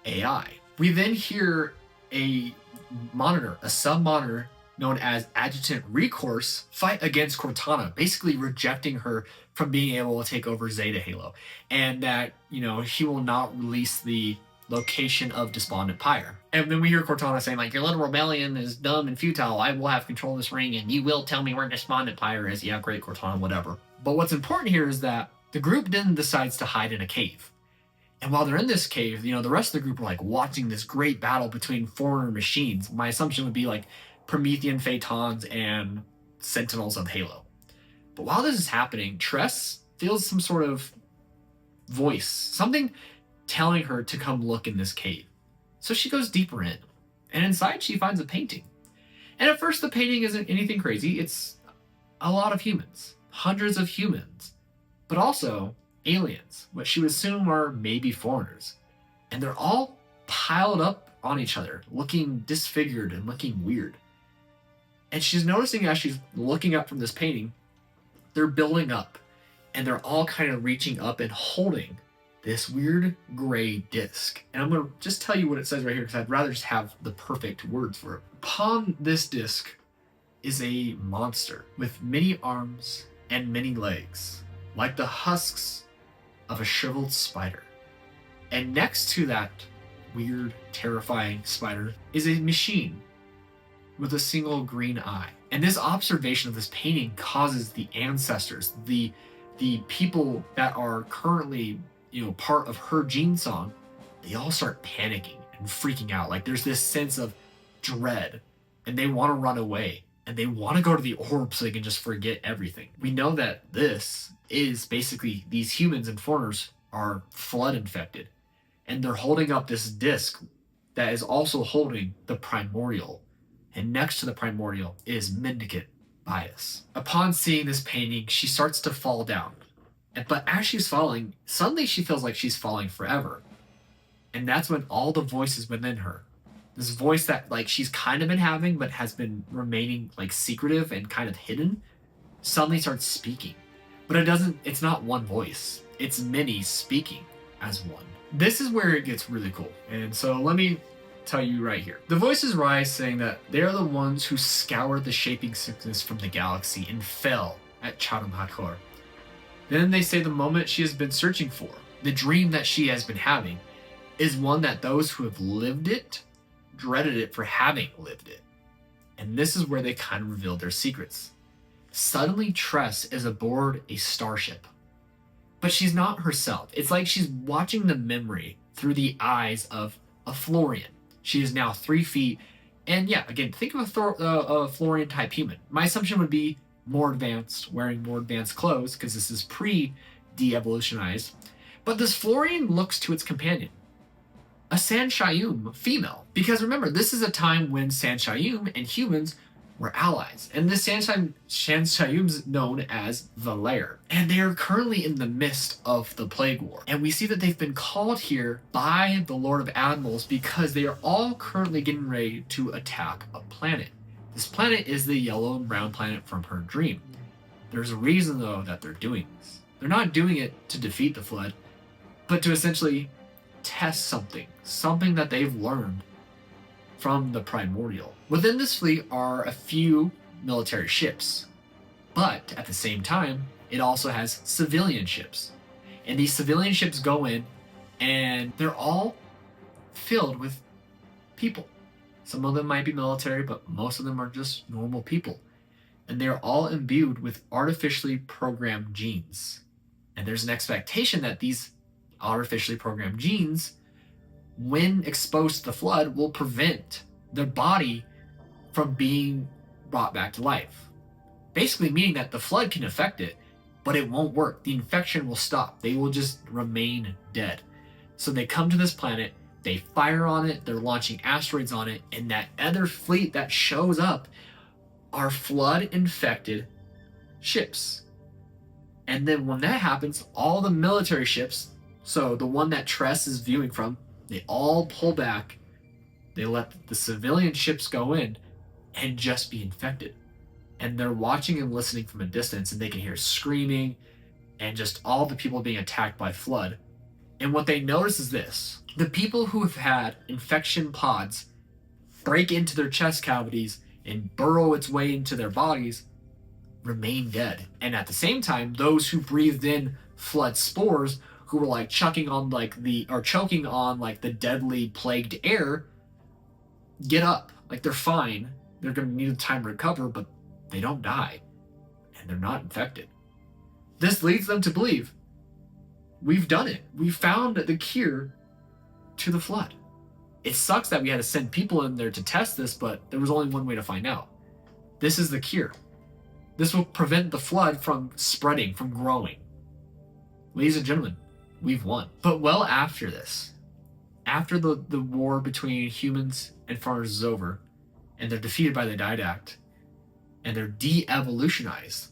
AI. We then hear a monitor, a sub-monitor known as Adjutant Recourse, fight against Cortana, basically rejecting her from being able to take over Zeta Halo. And that, he will not release the location of Despondent Pyre. And then we hear Cortana saying, like, your little rebellion is dumb and futile. I will have control of this ring, and you will tell me where Despondent Pyre is. Yeah, great, Cortana, whatever. But what's important here is that the group then decides to hide in a cave. And while they're in this cave, the rest of the group are like watching this great battle between foreigner machines. My assumption would be like Promethean Phaetons and Sentinels of Halo. But while this is happening, Tress feels some sort of voice, something telling her to come look in this cave. So she goes deeper in, and inside she finds a painting. And at first the painting isn't anything crazy. It's a lot of humans, hundreds of humans, but also aliens, what she would assume are maybe foreigners. And they're all piled up on each other, looking disfigured and looking weird. And she's noticing as she's looking up from this painting, they're building up, and they're all kind of reaching up and holding this weird gray disc. And I'm going to just tell you what it says right here, because I'd rather just have the perfect words for it. Upon this disc is a monster with many arms and many legs, like the husks of a shriveled spider. And next to that weird, terrifying spider is a machine with a single green eye. And this observation of this painting causes the ancestors, the people that are currently part of her gene song, they all start panicking and freaking out. Like there's this sense of dread, and they want to run away, and they want to go to the orb so they can just forget everything. We know that this is basically these humans and foreigners are flood infected, and they're holding up this disc that is also holding the primordial. And next to the primordial is Mendicant Bias. Upon seeing this painting, she starts to fall down. But as she's falling, suddenly she feels like she's falling forever. And that's when all the voices within her, this voice that like she's kind of been having but has been remaining like secretive and kind of hidden, suddenly starts speaking. But it's not one voice. It's many speaking as one. This is where it gets really cool. And so let me tell you right here. The voices rise saying that they are the ones who scoured the shaping sickness from the galaxy and fell at Chatham Hakor. Then they say the moment she has been searching for, the dream that she has been having, is one that those who have lived it dreaded it for having lived it. And this is where they kind of reveal their secrets. Suddenly Tress is aboard a starship. But she's not herself. It's like she's watching the memory through the eyes of a Florian. She is now 3 feet. And yeah, again, think of a Florian type human. My assumption would be more advanced, wearing more advanced clothes, because this is pre-de-evolutionized. But this Florian looks to its companion, a Sanshayum female. Because remember, this is a time when Sanshayum and humans were allies. And this Sanshayum's known as the Lair. And they are currently in the midst of the Plague War. And we see that they've been called here by the Lord of Admirals because they are all currently getting ready to attack a planet. This planet is the yellow and brown planet from her dream. There's a reason, though, that they're doing this. They're not doing it to defeat the Flood, but to essentially test something that they've learned from the primordial. Within this fleet are a few military ships, but at the same time, it also has civilian ships. And these civilian ships go in, and they're all filled with people. Some of them might be military, but most of them are just normal people. And they're all imbued with artificially programmed genes. And there's an expectation that these artificially programmed genes, when exposed to the Flood, will prevent their body from being brought back to life. Basically meaning that the Flood can affect it, but it won't work. The infection will stop. They will just remain dead. So they come to this planet, they fire on it, they're launching asteroids on it, and that other fleet that shows up are Flood-infected ships. And then when that happens, all the military ships, so the one that Tress is viewing from, they all pull back, they let the civilian ships go in and just be infected. And they're watching and listening from a distance, and they can hear screaming and just all the people being attacked by Flood. And what they notice is this: the people who have had infection pods break into their chest cavities and burrow its way into their bodies remain dead. And at the same time, those who breathed in Flood spores who were like choking on the deadly plagued air get up. Like, they're fine. They're going to need time to recover, but they don't die. And they're not infected. This leads them to believe, we've done it. We found the cure to the flood. It sucks that we had to send people in there to test this, but there was only one way to find out. This is the cure. This will prevent the flood from spreading, from growing. Ladies and gentlemen, we've won. But well after this, after the war between humans and foreigners is over, and they're defeated by the Didact, and they're de-evolutionized,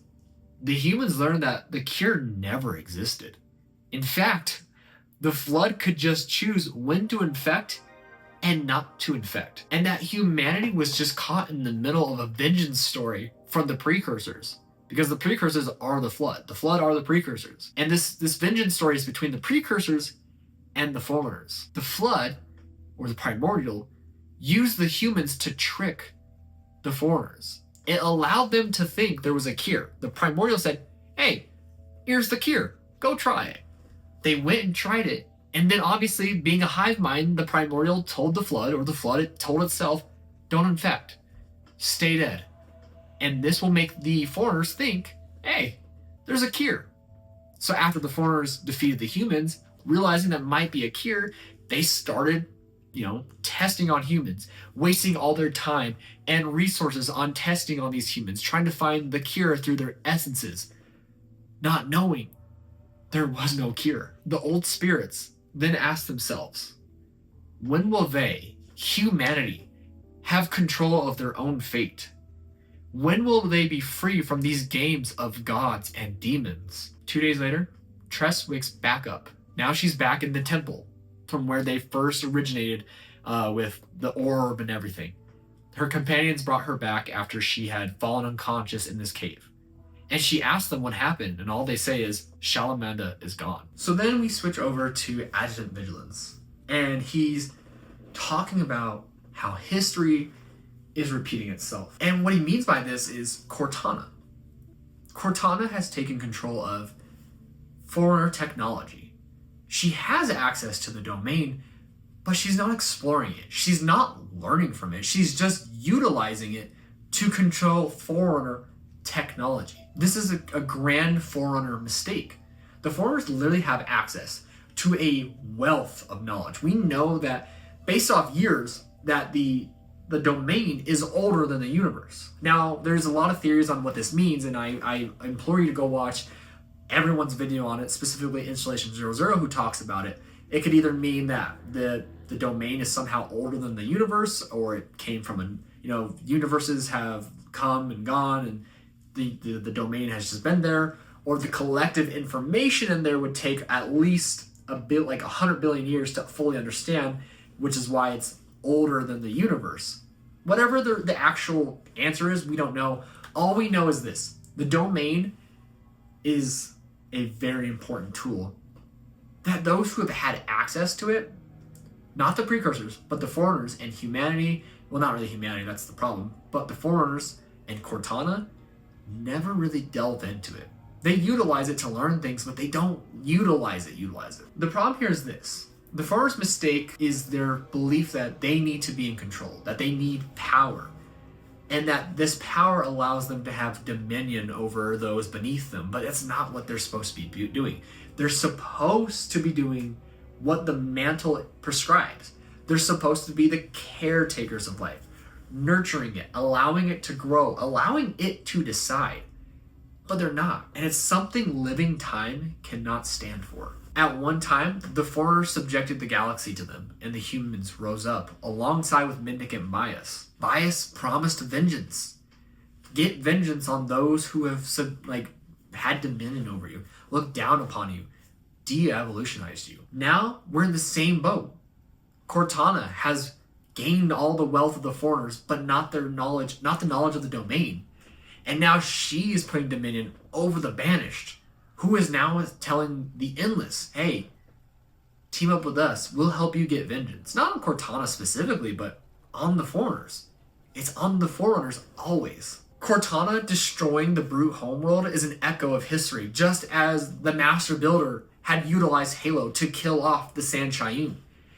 the humans learn that the cure never existed. In fact, the flood could just choose when to infect and not to infect. And that humanity was just caught in the middle of a vengeance story from the precursors. Because the precursors are the flood. The flood are the precursors. And this vengeance story is between the precursors and the foreigners. The flood, or the primordial, used the humans to trick the foreigners. It allowed them to think there was a cure. The primordial said, hey, here's the cure. Go try it. They went and tried it. And then obviously, being a hive mind, the primordial told the flood, or the flood told itself, don't infect. Stay dead. And this will make the foreigners think, hey, there's a cure. So after the foreigners defeated the humans, realizing that might be a cure, they started, testing on humans, wasting all their time and resources on testing on these humans, trying to find the cure through their essences, not knowing there was no cure. The old spirits then asked themselves, when will they, humanity, have control of their own fate? When will they be free from these games of gods and demons? 2 days later, Tress wakes back up. Now she's back in the temple from where they first originated with the orb and everything. Her companions brought her back after she had fallen unconscious in this cave. And she asks them what happened, and all they say is, Shalamanda is gone. So then we switch over to Adjutant Vigilance. And he's talking about how history is repeating itself. And what he means by this is Cortana. Cortana has taken control of foreigner technology. She has access to the domain, but she's not exploring it. She's not learning from it. She's just utilizing it to control foreigner technology. This is a grand forerunner mistake. The foreigners literally have access to a wealth of knowledge. We know that based off years that the domain is older than the universe. Now, there's a lot of theories on what this means, and I implore you to go watch everyone's video on it, specifically Installation 00, who talks about it. It could either mean that the domain is somehow older than the universe, or it came from universes have come and gone, and the domain has just been there, or the collective information in there would take at least a bit like 100 billion years to fully understand, which is why it's older than the universe. Whatever the actual answer is, we don't know. All we know is this: the domain is a very important tool that those who have had access to it, not the precursors, but the foreigners and humanity, well, not really humanity, that's the problem, but the foreigners and Cortana never really delve into it. They utilize it to learn things, but they don't utilize it. The problem here is this: the foreigners' mistake is their belief that they need to be in control, that they need power, and that this power allows them to have dominion over those beneath them. But it's not what they're supposed to be doing. They're supposed to be doing what the mantle prescribes. They're supposed to be the caretakers of life, nurturing it, allowing it to grow, allowing it to decide. But they're not. And it's something living time cannot stand for. At one time, the foreigners subjected the galaxy to them, and the humans rose up alongside with Mendicant Bias. Bias promised vengeance. Get vengeance on those who have had dominion over you, looked down upon you, de-evolutionized you. Now we're in the same boat. Cortana has gained all the wealth of the foreigners, but not their knowledge, not the knowledge of the domain. And now she is putting dominion over the banished, who is now telling the endless, hey, team up with us, we'll help you get vengeance. Not on Cortana specifically, but on the foreigners. It's on the foreigners always. Cortana destroying the brute homeworld is an echo of history, just as the master builder had utilized Halo to kill off the Sanshayun.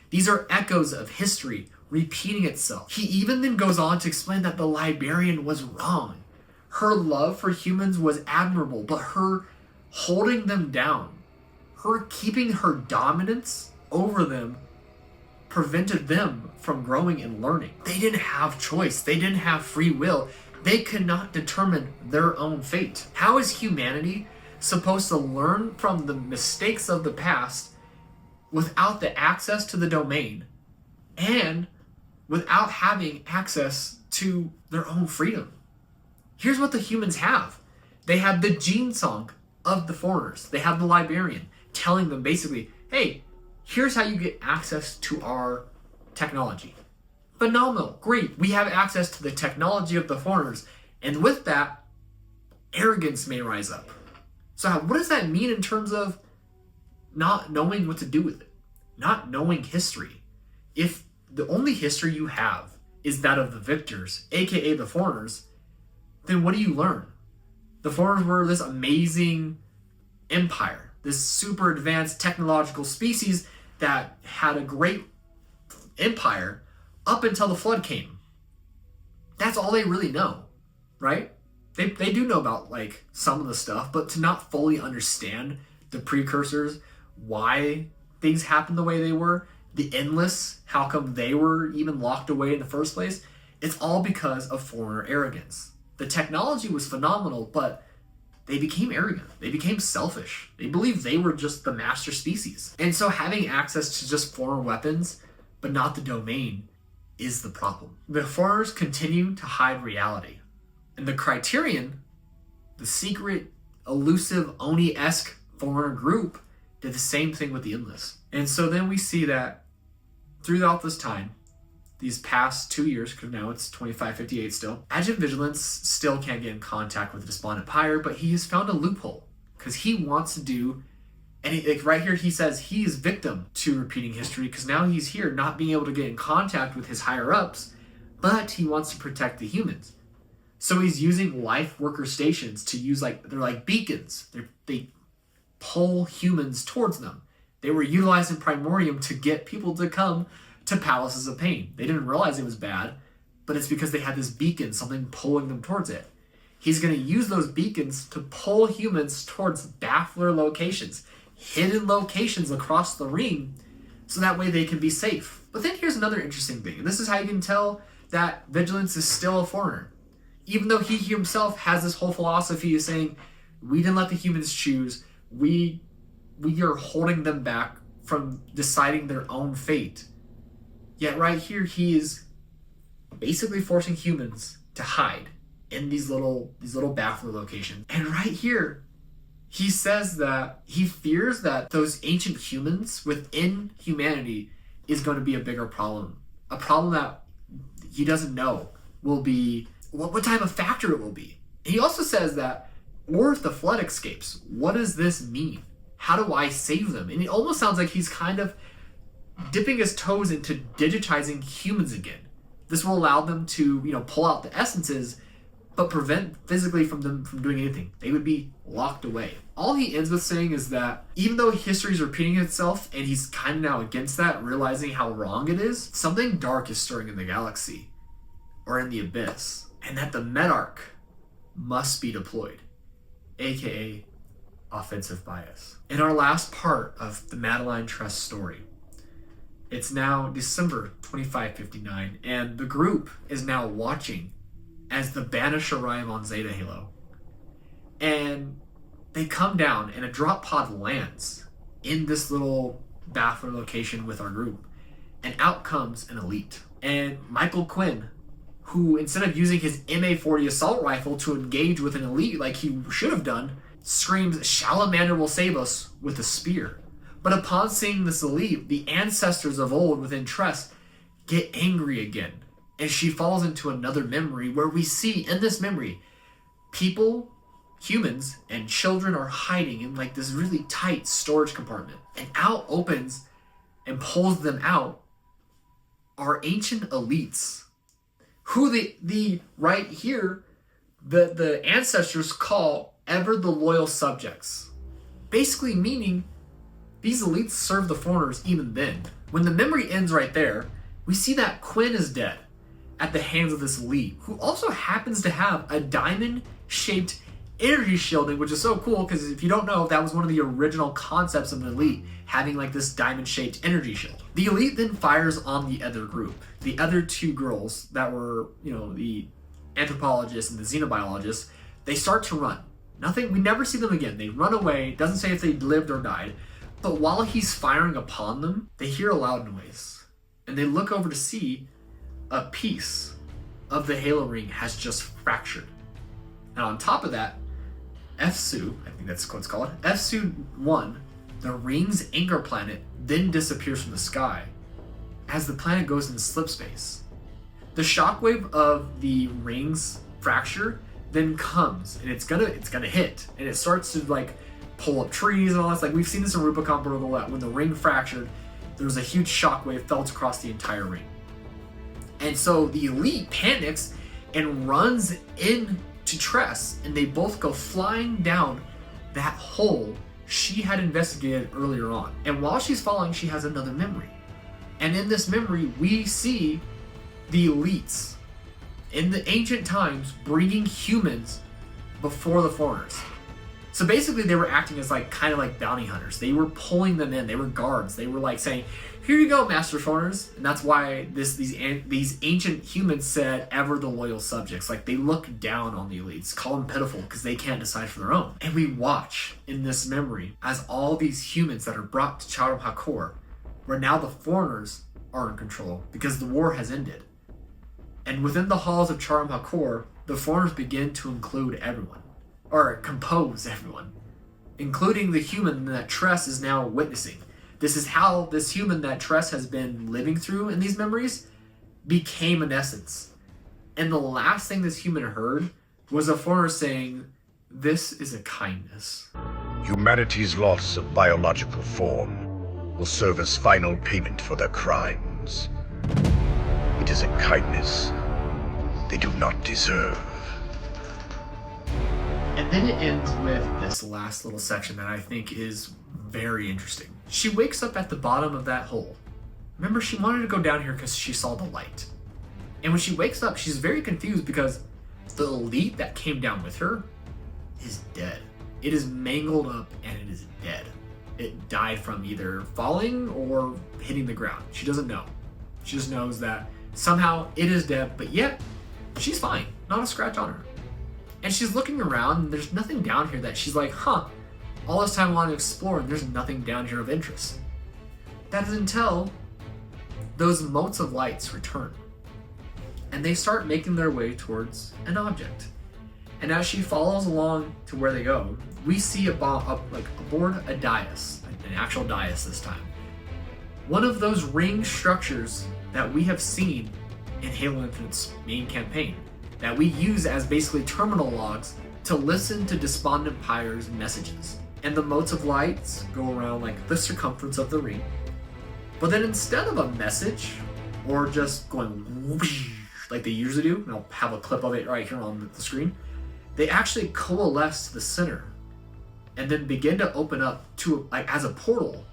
These are echoes of history repeating itself. He even then goes on to explain that the Librarian was wrong. Her love for humans was admirable, but her holding them down, her keeping her dominance over them, prevented them from growing and learning. They didn't have choice. They didn't have free will. They could not determine their own fate. How is humanity supposed to learn from the mistakes of the past without the access to the domain and without having access to their own freedom? Here's what the humans have. They have the gene song of the foreigners. They have the Librarian telling them basically, hey, here's how you get access to our technology. Phenomenal, great. We have access to the technology of the foreigners. And with that, arrogance may rise up. So what does that mean in terms of not knowing what to do with it? Not knowing history. If the only history you have is that of the victors, aka the foreigners, then what do you learn? The foreigners were this amazing empire, this super advanced technological species that had a great empire up until the flood came. That's all they really know, right? They do know about like some of the stuff, but to not fully understand the precursors, why things happened the way they were, the endless, how come they were even locked away in the first place, it's all because of foreigner arrogance. The technology was phenomenal, but they became arrogant. They became selfish. They believed they were just the master species. And so having access to just foreign weapons, but not the domain, is the problem. The foreigners continue to hide reality. And the Criterion, the secret, elusive, Oni-esque foreigner group, did the same thing with the Endless. And so then we see that throughout this time, these past 2 years, because now it's 2558 still, Adjunct Vigilance still can't get in contact with the Despondent Pyre, but he has found a loophole because he wants to do, and like right here he says he is victim to repeating history because now he's here not being able to get in contact with his higher ups, but he wants to protect the humans. So he's using life worker stations to use they're like beacons. They pull humans towards them. They were utilized in Primordium to get people to come to Palaces of Pain. They didn't realize it was bad, but it's because they had this beacon, something pulling them towards it. He's going to use those beacons to pull humans towards baffler locations, hidden locations across the ring, so that way they can be safe. But then here's another interesting thing, and this is how you can tell that Vigilance is still a foreigner. Even though he himself has this whole philosophy of saying, we didn't let the humans choose, we are holding them back from deciding their own fate. Yet right here, he is basically forcing humans to hide in these little baffler locations. And right here, he says that he fears that those ancient humans within humanity is going to be a bigger problem. A problem that he doesn't know will be what type of factor it will be. And he also says that, or if the flood escapes, what does this mean? How do I save them? And it almost sounds like he's kind of dipping his toes into digitizing humans again. This will allow them to, pull out the essences, but prevent physically from them from doing anything. They would be locked away. All he ends with saying is that even though history is repeating itself, and he's kind of now against that, realizing how wrong it is, something dark is stirring in the galaxy, or in the abyss, and that the Medarch must be deployed, aka offensive bias. In our last part of the Madeline Trust story, it's now December 2559, and the group is now watching as the Banish arrive on Zeta Halo. And they come down, and a drop pod lands in this little baffler location with our group. And out comes an elite. And Michael Quinn, who instead of using his MA-40 assault rifle to engage with an elite like he should have done, screams, "Shalamander will save us," with a spear. But upon seeing this elite, the ancestors of old within Trust get angry again. And she falls into another memory where we see in this memory, people, humans, and children are hiding in this really tight storage compartment. And out opens and pulls them out are ancient elites. Who the right here, the ancestors call ever the loyal subjects. Basically meaning these elites serve the foreigners even then. When the memory ends right there, we see that Quinn is dead at the hands of this elite, who also happens to have a diamond-shaped energy shielding, which is so cool because if you don't know, that was one of the original concepts of an elite, having like this diamond-shaped energy shield. The elite then fires on the other group. The other two girls that were, the anthropologists and the xenobiologists, they start to run. We never see them again. They run away. It doesn't say if they lived or died. But while he's firing upon them, they hear a loud noise. And they look over to see a piece of the Halo ring has just fractured. And on top of that, Efsu, I think that's what it's called, Efsu 1, the ring's anchor planet, then disappears from the sky as the planet goes into slip space. The shockwave of the ring's fracture then comes, and it's gonna hit, and it starts to like pull up trees and all that. Like we've seen this in Rubicon Protocol, that when the ring fractured, there was a huge shockwave felt across the entire ring. And so the elite panics and runs in to Tress, and they both go flying down that hole she had investigated earlier on. And while she's falling, she has another memory. And in this memory, we see the elites in the ancient times bringing humans before the foreigners. So basically they were acting as kind of bounty hunters. They were pulling them in. They were guards. They were saying, here you go, master foreigners. And that's why these ancient humans said, ever the loyal subjects. They look down on the elites, call them pitiful because they can't decide for their own. And we watch in this memory as all these humans that are brought to Chatham Hakor, where now the foreigners are in control because the war has ended. And within the halls of Chatham Hakor, the foreigners begin to include everyone, or compose everyone, including the human that Tress is now witnessing. This is how this human that Tress has been living through in these memories became an essence. And the last thing this human heard was a foreigner saying, "This is a kindness." Humanity's loss of biological form will serve as final payment for their crimes. It is a kindness they do not deserve. And then it ends with this last little section that I think is very interesting. She wakes up at the bottom of that hole. Remember, she wanted to go down here because she saw the light. And when she wakes up, she's very confused because the elite that came down with her is dead. It is mangled up and it is dead. It died from either falling or hitting the ground. She doesn't know. She just knows that somehow it is dead, but yet she's fine. Not a scratch on her. And she's looking around and there's nothing down here that she's like, all this time I want to explore and there's nothing down here of interest. That is until those motes of lights return. And they start making their way towards an object. And as she follows along to where they go, we see aboard a dais, an actual dais this time. One of those ring structures that we have seen in Halo Infinite's main campaign, that we use as basically terminal logs to listen to Despondent Pyre's messages. And the motes of lights go around the circumference of the ring. But then instead of a message, or just going whoosh, like they usually do, and I'll have a clip of it right here on the screen, they actually coalesce to the center and then begin to open up to as a portal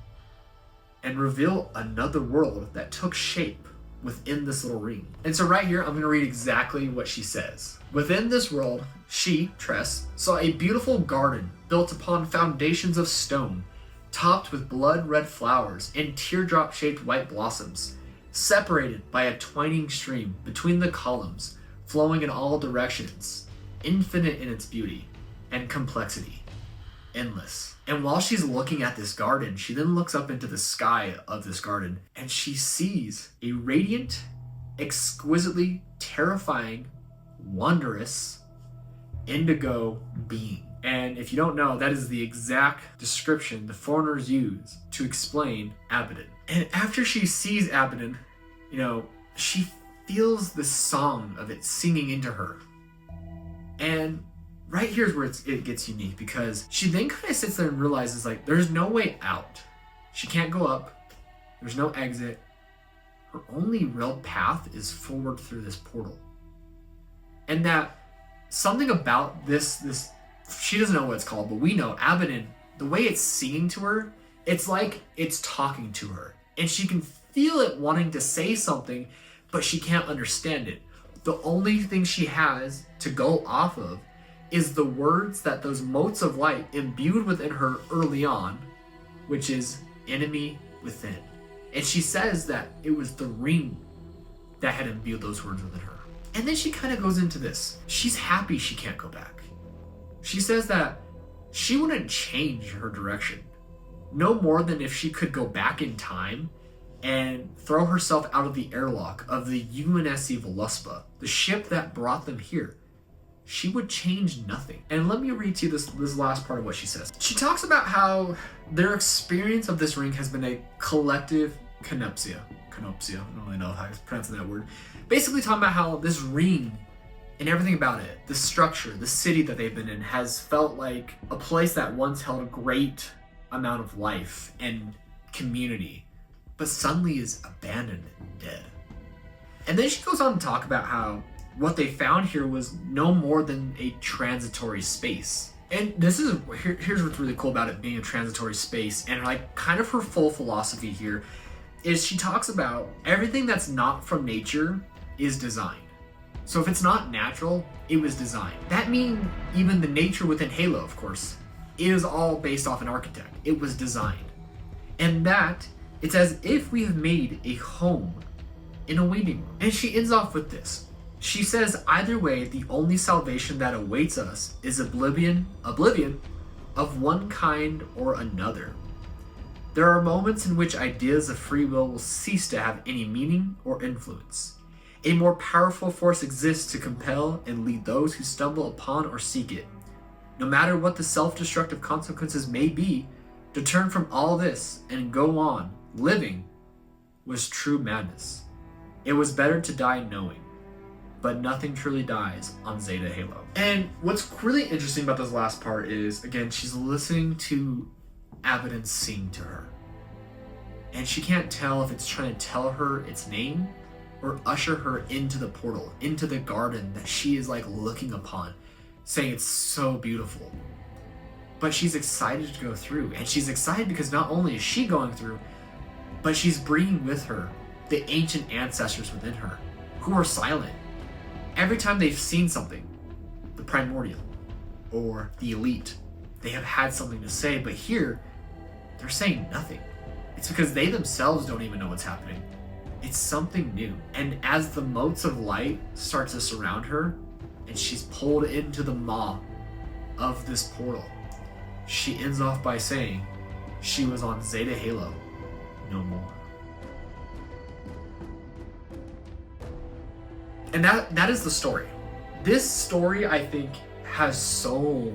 and reveal another world that took shape within this little ring. And so right here, I'm gonna read exactly what she says. Within this world, she, Tress, saw a beautiful garden built upon foundations of stone, topped with blood-red flowers and teardrop-shaped white blossoms, separated by a twining stream between the columns, flowing in all directions, infinite in its beauty and complexity, endless. And while she's looking at this garden, she then looks up into the sky of this garden and she sees a radiant, exquisitely terrifying, wondrous, indigo being. And if you don't know, that is the exact description the foreigners use to explain Abaddon. And after she sees Abaddon, she feels the song of it singing into her. And right here's where it gets unique, because she then kind of sits there and realizes there's no way out. She can't go up. There's no exit. Her only real path is forward through this portal. And that something about this she doesn't know what it's called, but we know Abaddon, the way it's singing to her It's like it's talking to her, and she can feel it wanting to say something, but she can't understand it. The only thing she has to go off of is the words that those motes of light imbued within her early on, which is enemy within. And she says that it was the ring that had imbued those words within her. And then she kind of goes into this. She's happy she can't go back. She says that she wouldn't change her direction, no more than if she could go back in time and throw herself out of the airlock of the UNSC Voluspa, the ship that brought them here. She would change nothing. And let me read to you this last part of what she says. She talks about how their experience of this ring has been a collective canopsia. Canopsia, I don't really know how to pronounce that word. Basically talking about how this ring and everything about it, the structure, the city that they've been in, has felt like a place that once held a great amount of life and community, but suddenly is abandoned and dead. And then she goes on to talk about how what they found here was no more than a transitory space. And this is, here's what's really cool about it being a transitory space, and like kind of her full philosophy here is she talks about everything that's not from nature is designed. So if it's not natural, it was designed. That means even the nature within Halo, of course, is all based off an architect. It was designed. And that, it's as if we have made a home in a waiting room. And she ends off with this. She says, either way, the only salvation that awaits us is oblivion of one kind or another. There are moments in which ideas of free will cease to have any meaning or influence. A more powerful force exists to compel and lead those who stumble upon or seek it. No matter what the self-destructive consequences may be, to turn from all this and go on living was true madness. It was better to die knowing, but nothing truly dies on Zeta Halo. And what's really interesting about this last part is, again, she's listening to evidence sing to her. And she can't tell if it's trying to tell her its name or usher her into the portal, into the garden that she is like looking upon, saying it's so beautiful. But she's excited to go through, and she's excited because not only is she going through, but she's bringing with her the ancient ancestors within her, who are silent. Every time they've seen something, the primordial or the elite, they have had something to say, but here, they're saying nothing. It's because they themselves don't even know what's happening. It's something new. And as the motes of light start to surround her, and she's pulled into the maw of this portal, she ends off by saying she was on Zeta Halo no more. And that is the story. This story, I think, has so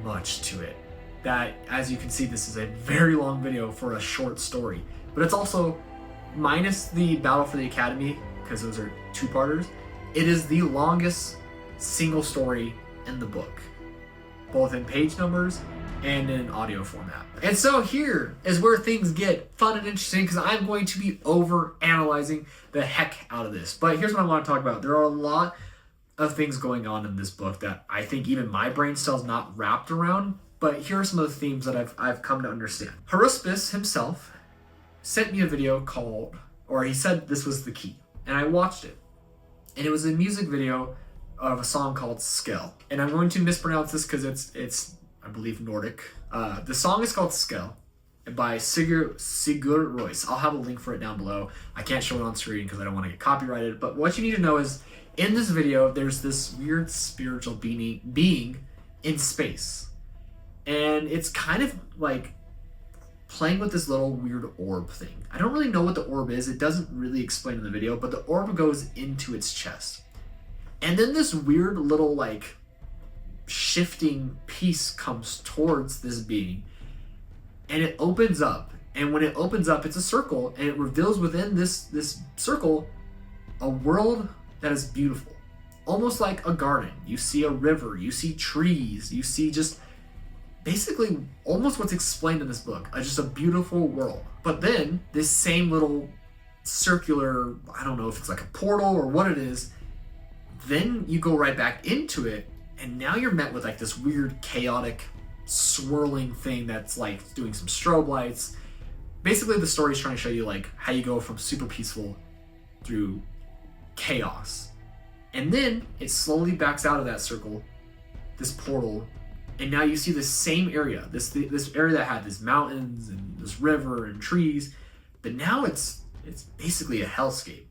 much to it that, as you can see, this is a very long video for a short story. But it's also, minus the Battle for the Academy, because those are two-parters, it is the longest single story in the book, both in page numbers and in audio format. And so here is where things get fun and interesting, because I'm going to be over analyzing the heck out of this. But here's what I want to talk about. There are a lot of things going on in this book that I think even my brain cell's not wrapped around, but here are some of the themes that I've come to understand. Haruspis himself sent me a video called, or he said this was the key, and I watched it. And it was a music video of a song called Skel. And I'm going to mispronounce this because it's I believe Nordic. The song is called Skel by Sigur Royce. I'll have a link for it down below. I can't show it on screen because I don't want to get copyrighted, but what you need to know is in this video there's this weird spiritual being in space. And it's kind of like playing with this little weird orb thing. I don't really know what the orb is. It doesn't really explain in the video, but the orb goes into its chest. And then this weird little like shifting piece comes towards this being, and it opens up. And when it opens up, it's a circle, and it reveals within this circle a world that is beautiful, almost like a garden. You see a river, you see trees, you see just basically almost what's explained in this book, just a beautiful world. But then this same little circular, I don't know if it's like a portal or what it is, then you go right back into it, and now you're met with like this weird chaotic swirling thing that's like doing some strobe lights. Basically, the story is trying to show you like how you go from super peaceful through chaos. And then it slowly backs out of that circle, this portal, and now you see the same area, this area that had these mountains and this river and trees, but now it's basically a hellscape.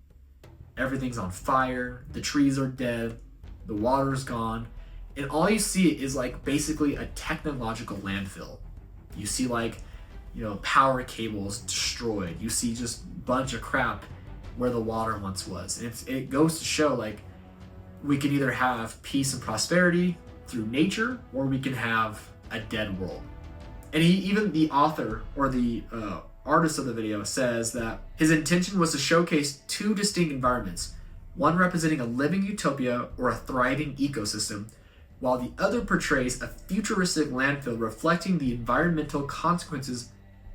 Everything's on fire, the trees are dead, the water's gone, and all you see is like basically a technological landfill. You see like, you know, power cables destroyed. You see just a bunch of crap where the water once was. And it goes to show like we can either have peace and prosperity through nature, or we can have a dead world. And even the author or the artist of the video says that his intention was to showcase two distinct environments, one representing a living utopia or a thriving ecosystem, while the other portrays a futuristic landfill reflecting the environmental consequences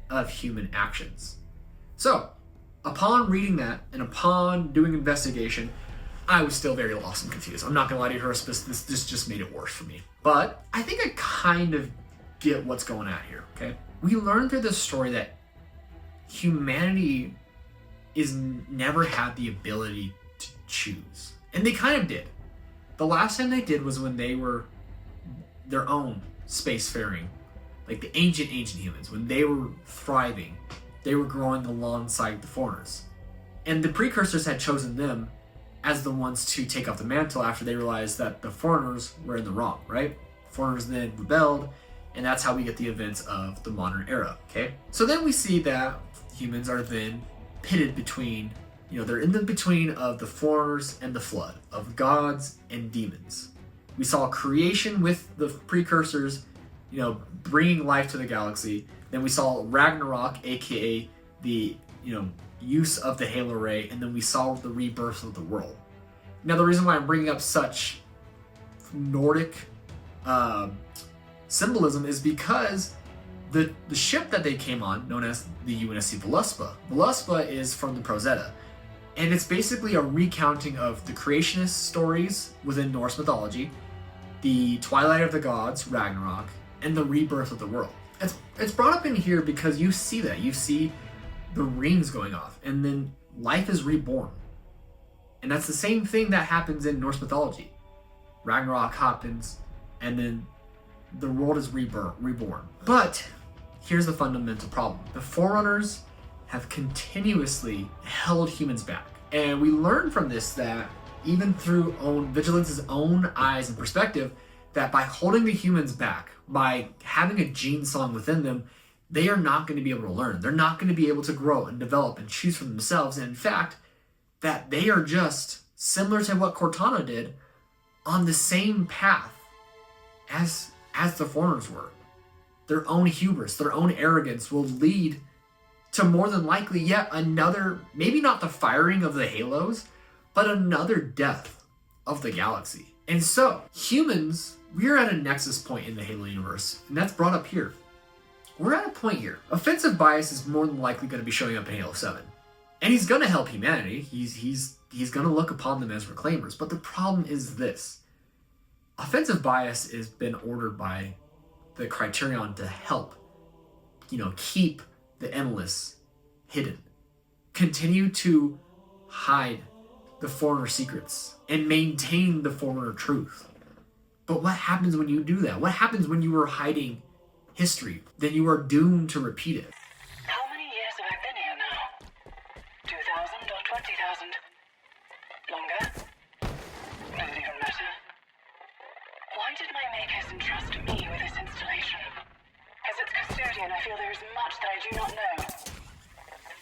of human actions. So, upon reading that and upon doing investigation, I was still very lost and confused. I'm not gonna lie to you, this just made it worse for me. But I think I kind of get what's going on here, okay? We learned through this story that humanity is never had the ability to choose. And they kind of did. The last time they did was when they were their own spacefaring, like the ancient humans, when they were thriving, they were growing alongside the foreigners. And the precursors had chosen them as the ones to take off the mantle after they realized that the foreigners were in the wrong, right? The foreigners then rebelled, and that's how we get the events of the modern era, okay? So then we see that humans are then pitted between, you know, they're in the between of the foreigners and the flood, of gods and demons. We saw creation with the precursors, you know, bringing life to the galaxy. Then we saw Ragnarok, aka the, you know, use of the Halo Ray, and then we saw the rebirth of the world. Now, the reason why I'm bringing up such Nordic symbolism is because the ship that they came on, known as the UNSC Voluspa is from the Prozetta, and it's basically a recounting of the creationist stories within Norse mythology, the Twilight of the Gods, Ragnarok, and the rebirth of the world. It's brought up in here because you see that. You see the rings going off, and then life is reborn. And that's the same thing that happens in Norse mythology. Ragnarok happens, and then the world is reborn. But here's the fundamental problem. The Forerunners have continuously held humans back. And we learn from this that even through Vigilance's own eyes and perspective, that by holding the humans back, by having a gene song within them, they are not going to be able to learn. They're not going to be able to grow and develop and choose for themselves. And in fact, that they are just similar to what Cortana did, on the same path as the Foreigners were. Their own hubris, their own arrogance will lead to more than likely yet another, maybe not the firing of the Halos, but another death of the galaxy. And so, humans, we're at a nexus point in the Halo universe, and that's brought up here. We're at a point here. Offensive bias is more than likely going to be showing up in Halo 7. And he's going to help humanity. He's going to look upon them as reclaimers. But the problem is this. Offensive bias has been ordered by the Criterion to help, you know, keep the endless hidden. Continue to hide the Foreigner secrets and maintain the Foreigner truth. But what happens when you do that? What happens when you are hiding history? Then you are doomed to repeat it. How many years have I been here now? 2,000 or 20,000? Longer? Does it even matter? Why did my makers entrust me with this installation? As its custodian, I feel there is much that I do not know,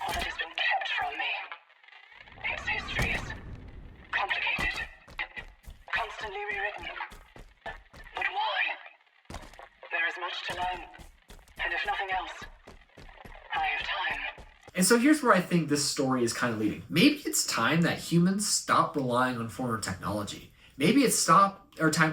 or that has been kept from me. Its history is complicated, constantly rewritten. But why? There is much to learn, and if nothing else, I have time. And so here's where I think this story is kind of leading. Maybe it's time that humans stop relying on foreign technology. Maybe it's time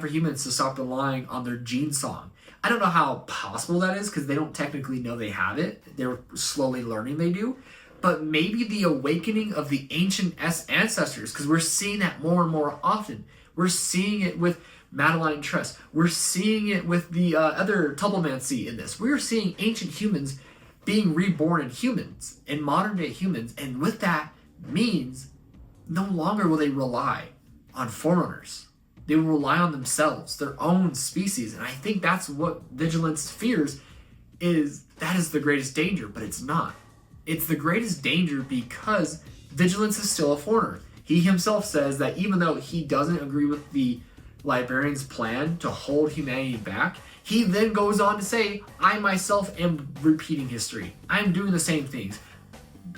for humans to stop relying on their gene song. I don't know how possible that is because they don't technically know they have it. They're slowly learning they do. But maybe the awakening of the ancient ancestors, because we're seeing that more and more often. We're seeing it with Madeline Tress. We're seeing it with the other Tubblemancy in this. We're seeing ancient humans being reborn in humans, in modern day humans, and with that means no longer will they rely on forerunners. They will rely on themselves, their own species, and I think that's what Vigilance fears, is that is the greatest danger, but it's not. It's the greatest danger because Vigilance is still a foreigner. He himself says that even though he doesn't agree with the Librarian's plan to hold humanity back, he then goes on to say, I myself am repeating history. I'm doing the same things.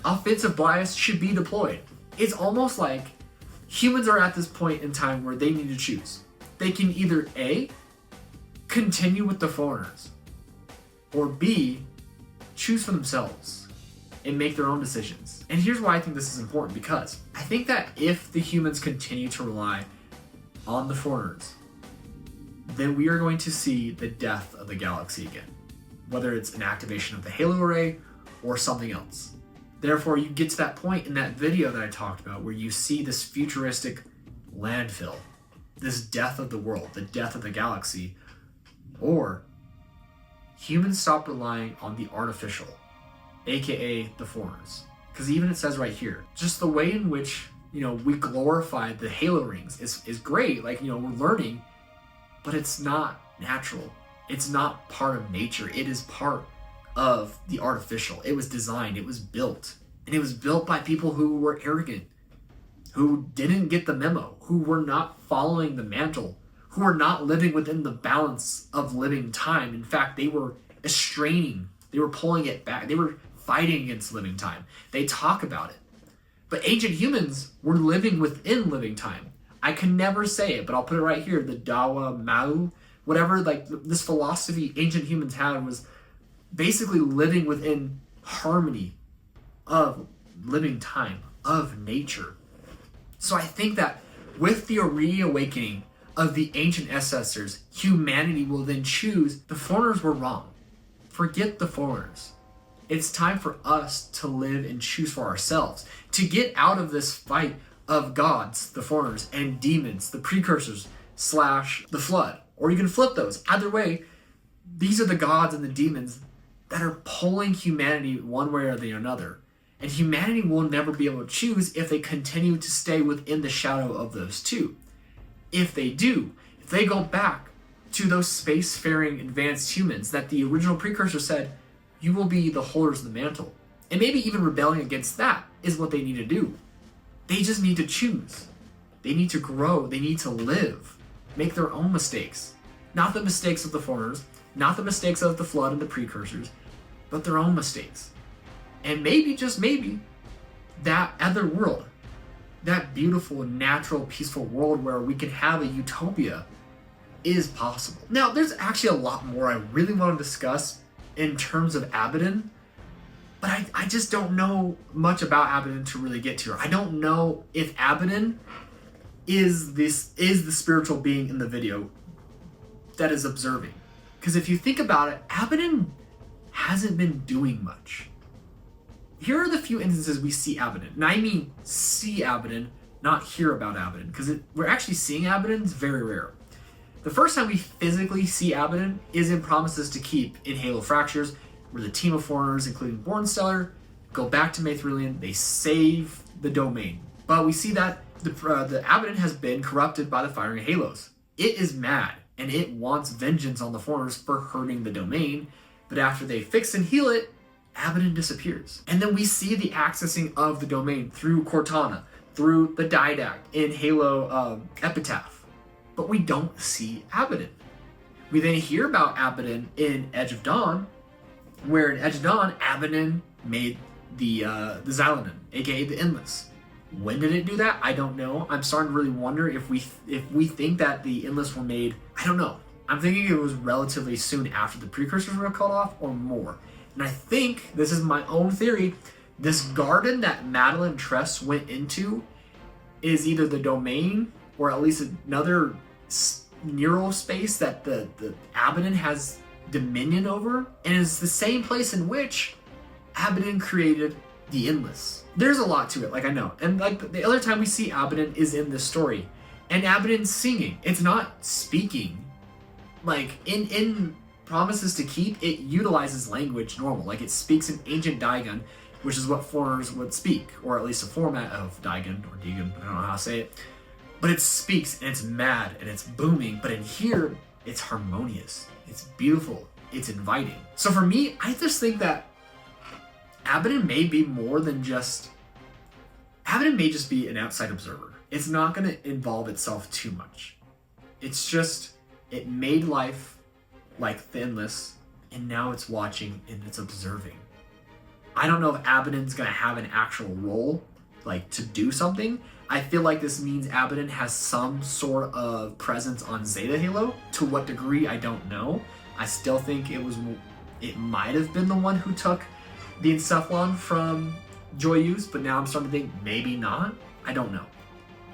Offensive bias should be deployed. It's almost like humans are at this point in time where they need to choose. They can either A, continue with the foreigners, or B, choose for themselves and make their own decisions. And here's why I think this is important, because I think that if the humans continue to rely on the foreigners, then we are going to see the death of the galaxy again, whether it's an activation of the Halo array or something else. Therefore, you get to that point in that video that I talked about where you see this futuristic landfill, this death of the world, the death of the galaxy, or humans stop relying on the artificial, aka the foreigners. Because even it says right here, just the way in which, we glorify the Halo rings is great. Like, we're learning, but it's not natural. It's not part of nature. It is part of the artificial. It was designed, it was built, and it was built by people who were arrogant, who didn't get the memo, who were not following the mantle, who were not living within the balance of living time. In fact, they were estraining, they were pulling it back, they were fighting against living time. They talk about it. But ancient humans were living within living time. I can never say it, but I'll put it right here. The Dawa Mau, whatever, like this philosophy ancient humans had was basically living within harmony of living time, of nature. So I think that with the reawakening of the ancient ancestors, humanity will then choose the foreigners were wrong. Forget the foreigners. It's time for us to live and choose for ourselves, to get out of this fight of gods, the foreigners, and demons, the precursors / the flood. Or you can flip those. Either way, these are the gods and the demons that are pulling humanity one way or the other. And humanity will never be able to choose if they continue to stay within the shadow of those two. If they do, if they go back to those spacefaring advanced humans that the original precursor said, you will be the holders of the mantle. And maybe even rebelling against that is what they need to do. They just need to choose. They need to grow. They need to live. Make their own mistakes. Not the mistakes of the foreigners, not the mistakes of the flood and the precursors, but their own mistakes. And maybe, just maybe, that other world, that beautiful, natural, peaceful world where we can have a utopia is possible. Now, there's actually a lot more I really want to discuss in terms of Abaddon, but I just don't know much about Abaddon to really get to. I don't know if Abaddon is the spiritual being in the video that is observing. Because if you think about it, Abaddon hasn't been doing much. Here are the few instances we see Abaddon. And I mean see Abaddon, not hear about Abaddon. Because we're actually seeing Abaddon is very rare. The first time we physically see Abaddon is in Promises to Keep in Halo Fractures, where the team of foreigners, including Bornstellar, go back to Maithrillion, they save the domain. But we see that the Abaddon has been corrupted by the firing halos. It is mad, and it wants vengeance on the foreigners for hurting the domain, but after they fix and heal it, Abaddon disappears. And then we see the accessing of the domain through Cortana, through the Didact in Halo Epitaph. But we don't see Abaddon. We then hear about Abaddon in Edge of Dawn, where in Edge of Dawn, Abaddon made the Xylonin, aka the Endless. When did it do that? I don't know. I'm starting to really wonder if we think that the Endless were made. I don't know. I'm thinking it was relatively soon after the precursors were cut off or more. And I think, this is my own theory, this garden that Madeline Tress went into is either the domain or at least another neural space that the Abaddon has dominion over, and it's the same place in which Abaddon created the Endless. There's a lot to it, like I know. And like the other time we see Abaddon is in this story, And Abaddon's singing. It's not speaking. Like, in Promises to Keep, it utilizes language normal. Like, it speaks in ancient Daigon, which is what foreigners would speak, or at least a format of Daigon, or Dagon, I don't know how to say it. But it speaks, and it's mad, and it's booming. But in here, it's harmonious. It's beautiful. It's inviting. So for me, I just think that Abaddon may be more than just... Abaddon may just be an outside observer. It's not going to involve itself too much. It's just, it made life like the Endless, and now it's watching and it's observing. I don't know if Abaddon's going to have an actual role, like to do something. I feel like this means Abaddon has some sort of presence on Zeta Halo. To what degree, I don't know. I still think it might have been the one who took the Encephalon from Joyous, but now I'm starting to think maybe not. I don't know.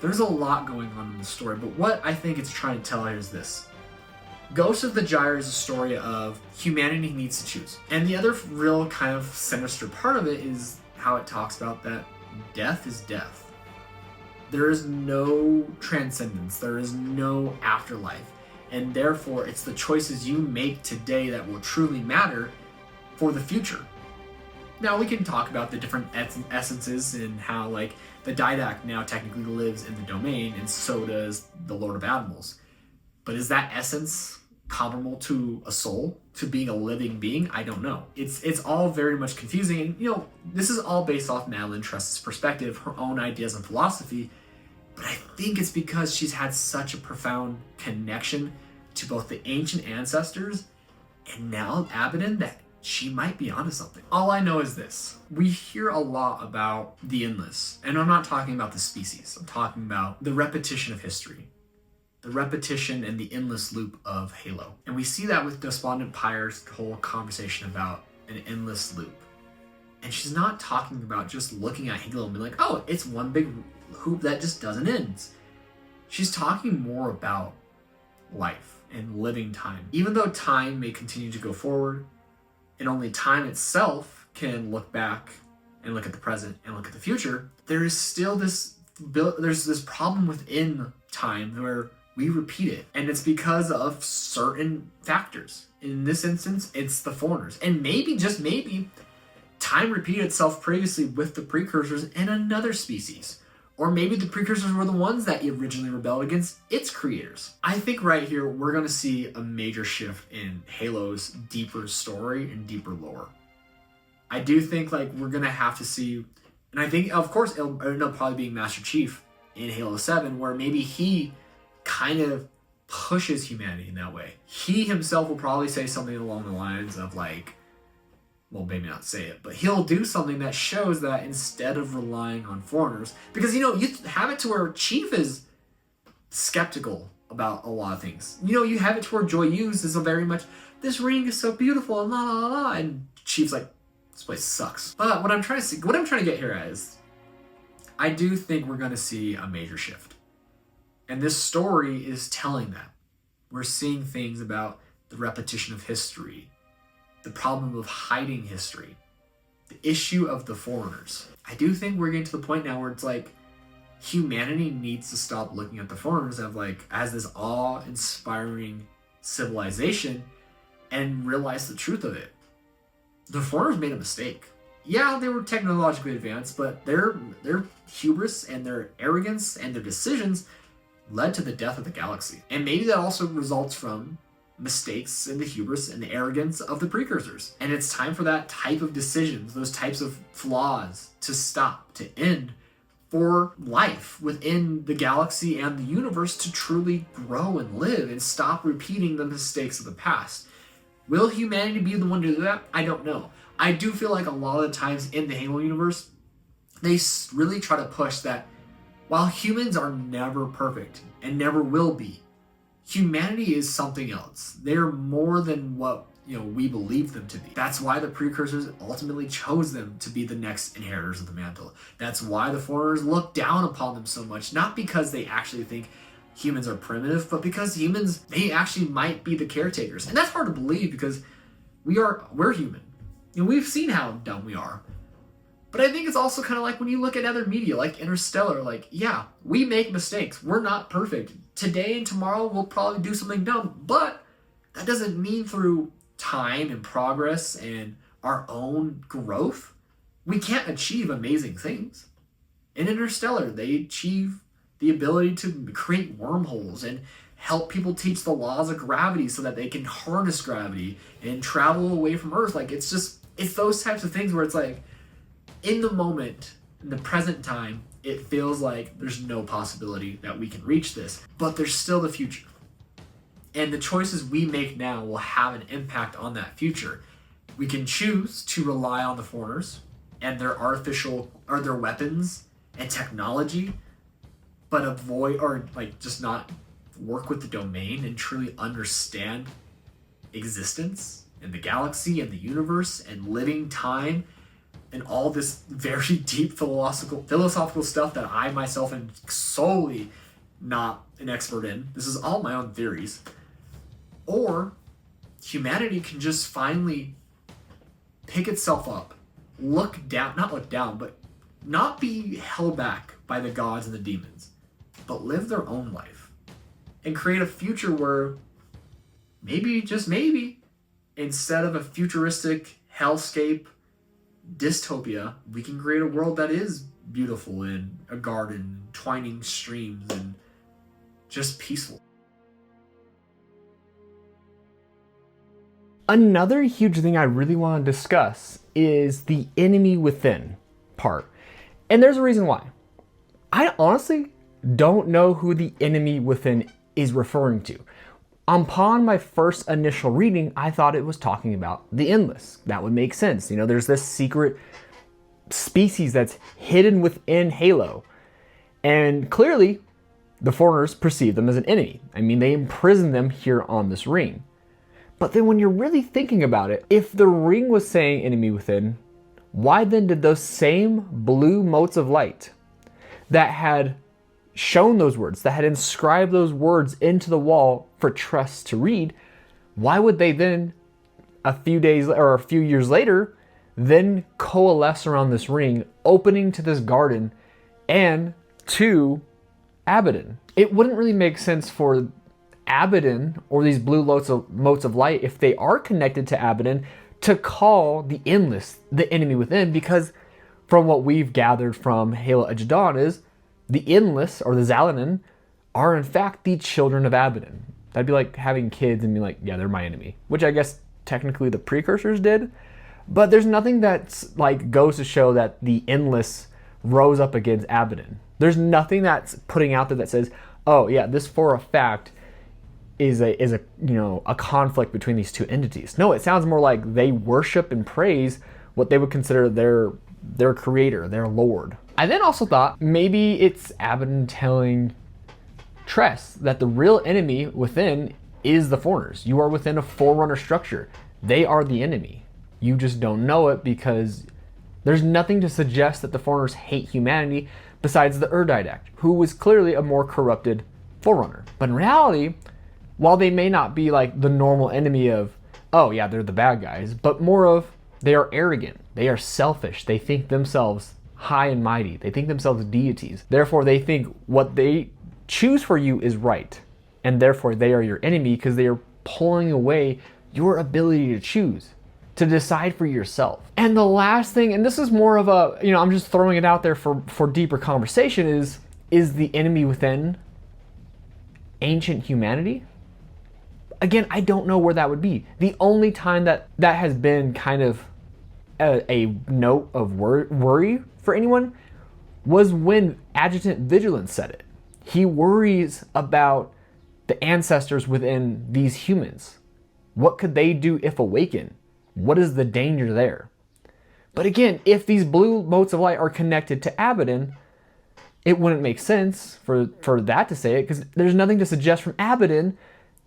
There's a lot going on in the story, but what I think it's trying to tell here is this. Ghost of the Gyre is a story of humanity needs to choose. And the other real kind of sinister part of it is how it talks about that death is death. There is no transcendence. There is no afterlife. And therefore, it's the choices you make today that will truly matter for the future. Now, we can talk about the different essences and how, like, the Didact now technically lives in the domain, and so does the Lord of Admirals. But is that essence comparable to a soul, to being a living being? I don't know. It's all very much confusing, and, you know, this is all based off Madeline Trust's perspective, her own ideas and philosophy, but I think it's because she's had such a profound connection to both the ancient ancestors and now Abaddon that she might be onto something. All I know is this. We hear a lot about the Endless, and I'm not talking about the species. I'm talking about the repetition of history. The repetition and the endless loop of Halo. And we see that with Despondent Pyre's whole conversation about an endless loop. And she's not talking about just looking at Halo and being like, oh, it's one big hoop that just doesn't end. She's talking more about life and living time. Even though time may continue to go forward, and only time itself can look back and look at the present and look at the future, there is still there's this problem within time where we repeat it. And it's because of certain factors. In this instance, it's the foreigners. And maybe, just maybe, time repeated itself previously with the precursors in another species. Or maybe the precursors were the ones that originally rebelled against its creators. I think right here, we're going to see a major shift in Halo's deeper story and deeper lore. I do think, like, we're going to have to see, and I think, of course, it'll end up probably being Master Chief in Halo 7, where maybe he kind of pushes humanity in that way. He himself will probably say something along the lines of, like, well, maybe not say it, but he'll do something that shows that instead of relying on foreigners, because, you know, you have it to where Chief is skeptical about a lot of things. You know, you have it to where Joyous is a very much, this ring is so beautiful, and la la la, and Chief's like, this place sucks. But what I'm trying to get here at is, I do think we're going to see a major shift. And this story is telling that. We're seeing things about the repetition of history, the problem of hiding history, the issue of the foreigners. I do think we're getting to the point now where it's like humanity needs to stop looking at the foreigners as this awe-inspiring civilization and realize the truth of it. The foreigners made a mistake. Yeah, they were technologically advanced, but their hubris and their arrogance and their decisions led to the death of the galaxy. And maybe that also results from mistakes and the hubris and the arrogance of the precursors. And it's time for that type of decisions, those types of flaws to stop, to end, for life within the galaxy and the universe to truly grow and live and stop repeating the mistakes of the past. Will humanity be the one to do that? I don't know. I do feel like a lot of the times in the Halo universe, they really try to push that while humans are never perfect and never will be, humanity is something else. They're more than what, you know, we believe them to be. That's why the precursors ultimately chose them to be the next inheritors of the mantle. That's why the foreigners look down upon them so much, not because they actually think humans are primitive, but because humans, they actually might be the caretakers. And that's hard to believe because we're human. You know, we've seen how dumb we are. But I think it's also kind of like when you look at other media, like Interstellar, like, yeah, we make mistakes. We're not perfect. Today and tomorrow we'll probably do something dumb, but that doesn't mean through time and progress and our own growth, we can't achieve amazing things. In Interstellar, they achieve the ability to create wormholes and help people teach the laws of gravity so that they can harness gravity and travel away from Earth. Like, it's those types of things where it's like, in the moment, in the present time, it feels like there's no possibility that we can reach this, but there's still the future. And the choices we make now will have an impact on that future. We can choose to rely on the foreigners and their their weapons and technology, but avoid, or like just not work with the domain and truly understand existence and the galaxy and the universe and living time and all this very deep philosophical stuff that I myself am solely not an expert in. This is all my own theories. Or humanity can just finally pick itself up, not look down, but not be held back by the gods and the demons, but live their own life and create a future where maybe, just maybe, instead of a futuristic hellscape dystopia, we can create a world that is beautiful and a garden, twining streams, and just peaceful. Another huge thing I really want to discuss is the enemy within part. And there's a reason why. I honestly don't know who the enemy within is referring to. Upon my first initial reading, I thought it was talking about the Endless. That would make sense. You know, there's this secret species that's hidden within Halo. And clearly, the foreigners perceive them as an enemy. I mean, they imprison them here on this ring. But then when you're really thinking about it, if the ring was saying enemy within, why then did those same blue motes of light that had shown those words, that had inscribed those words into the wall for Tress to read, why would they then, a few years later, then coalesce around this ring, opening to this garden and to Abaddon? It wouldn't really make sense for Abaddon, or these blue motes of light, if they are connected to Abaddon, to call the Endless the enemy within, because from what we've gathered from Halo Edge of Dawn is the Endless, or the Xalanen, are in fact the children of Abaddon. That'd be like having kids and be like, yeah, they're my enemy, which I guess technically the precursors did, but there's nothing that's like goes to show that the Endless rose up against Abaddon. There's nothing that's putting out there that says, oh yeah, this for a fact is a conflict between these two entities. No, it sounds more like they worship and praise what they would consider their creator, their lord. I then also thought maybe it's Abaddon telling Tress that the real enemy within is the foreigners. You are within a forerunner structure. They are the enemy. You just don't know it because there's nothing to suggest that the foreigners hate humanity besides the Erdidact, who was clearly a more corrupted forerunner. But in reality, while they may not be like the normal enemy of, oh yeah, they're the bad guys, but more of they are arrogant, they are selfish, they think themselves high and mighty, they think themselves deities. Therefore, they think what they choose for you is right, and therefore they are your enemy because they are pulling away your ability to choose, to decide for yourself. And the last thing, and this is more of a, I'm just throwing it out there for deeper conversation, is the enemy within ancient humanity? Again, I don't know where that would be. The only time that has been kind of a note of worry for anyone was when Adjutant Vigilance said it. He worries about the ancestors within these humans. What could they do if awakened? What is the danger there? But again, if these blue motes of light are connected to Abaddon, it wouldn't make sense for that to say it, because there's nothing to suggest from Abaddon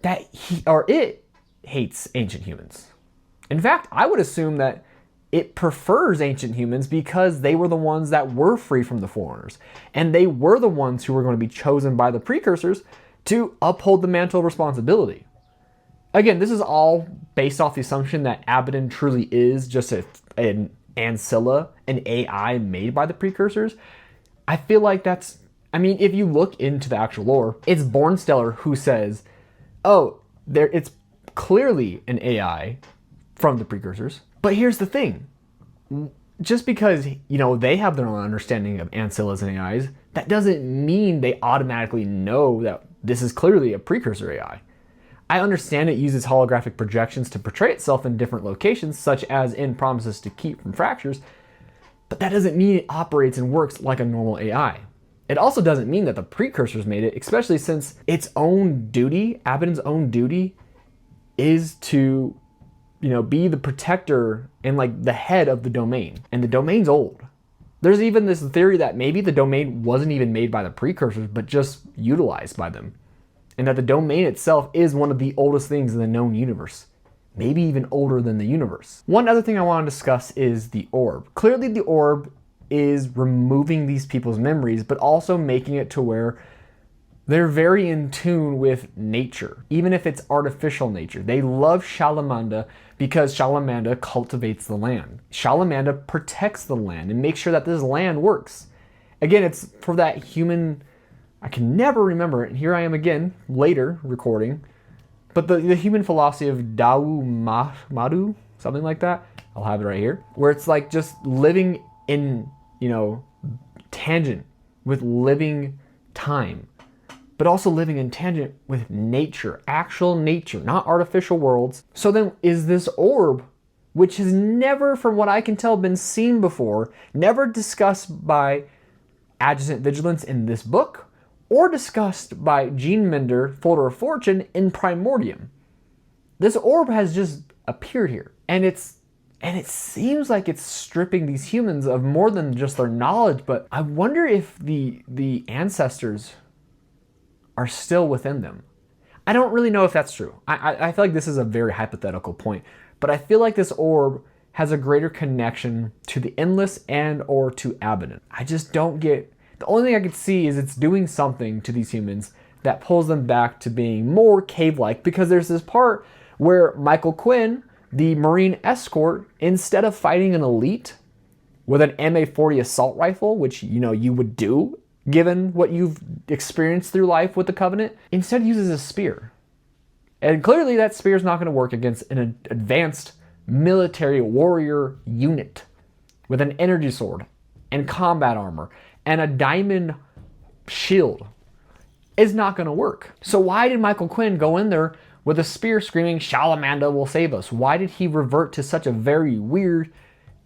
that it hates ancient humans. In fact, I would assume that it prefers ancient humans because they were the ones that were free from the foreigners, and they were the ones who were going to be chosen by the precursors to uphold the mantle of responsibility. Again, this is all based off the assumption that Abaddon truly is just a Ancilla, an AI made by the precursors, I feel like that's, I mean, if you look into the actual lore, it's Bornstellar who says, oh, it's clearly an AI from the precursors. But here's the thing. Just because, you know, they have their own understanding of Ancillas and AIs, that doesn't mean they automatically know that this is clearly a precursor AI. I understand it uses holographic projections to portray itself in different locations, such as in Promises to Keep from Fractures, but that doesn't mean it operates and works like a normal AI. It also doesn't mean that the precursors made it, especially since its own duty, Abaddon's own duty, is to, you know, be the protector and like the head of the domain. And the domain's old. There's even this theory that maybe the domain wasn't even made by the precursors, but just utilized by them. And that the domain itself is one of the oldest things in the known universe. Maybe even older than the universe. One other thing I want to discuss is the orb. Clearly the orb is removing these people's memories, but also making it to where they're very in tune with nature, even if it's artificial nature. They love Shalamanda because Shalamanda cultivates the land. Shalamanda protects the land and makes sure that this land works. Again, it's for that human, I can never remember it, and here I am again, later recording, but the human philosophy of Dao Madu, something like that, I'll have it right here, where it's like just living in, you know, tangent with living time, but also living in tangent with nature, actual nature, not artificial worlds. So then is this orb, which has never, from what I can tell, been seen before, never discussed by Adjutant Vigilance in this book, or discussed by Gene Mender, Folder of Fortune, in Primordium. This orb has just appeared here, and it seems like it's stripping these humans of more than just their knowledge, but I wonder if the ancestors are still within them. I don't really know if that's true. I feel like this is a very hypothetical point, but I feel like this orb has a greater connection to the Endless and or to Abaddon. I just don't get, the only thing I could see is it's doing something to these humans that pulls them back to being more cave-like, because there's this part where Michael Quinn, the Marine escort, instead of fighting an elite with an MA-40 assault rifle, which, you know, you would do given what you've experienced through life with the Covenant, instead uses a spear. And clearly that spear is not going to work against an advanced military warrior unit with an energy sword and combat armor and a diamond shield. Is not going to work. So why did Michael Quinn go in there with a spear screaming, Shalamanda will save us? Why did he revert to such a very weird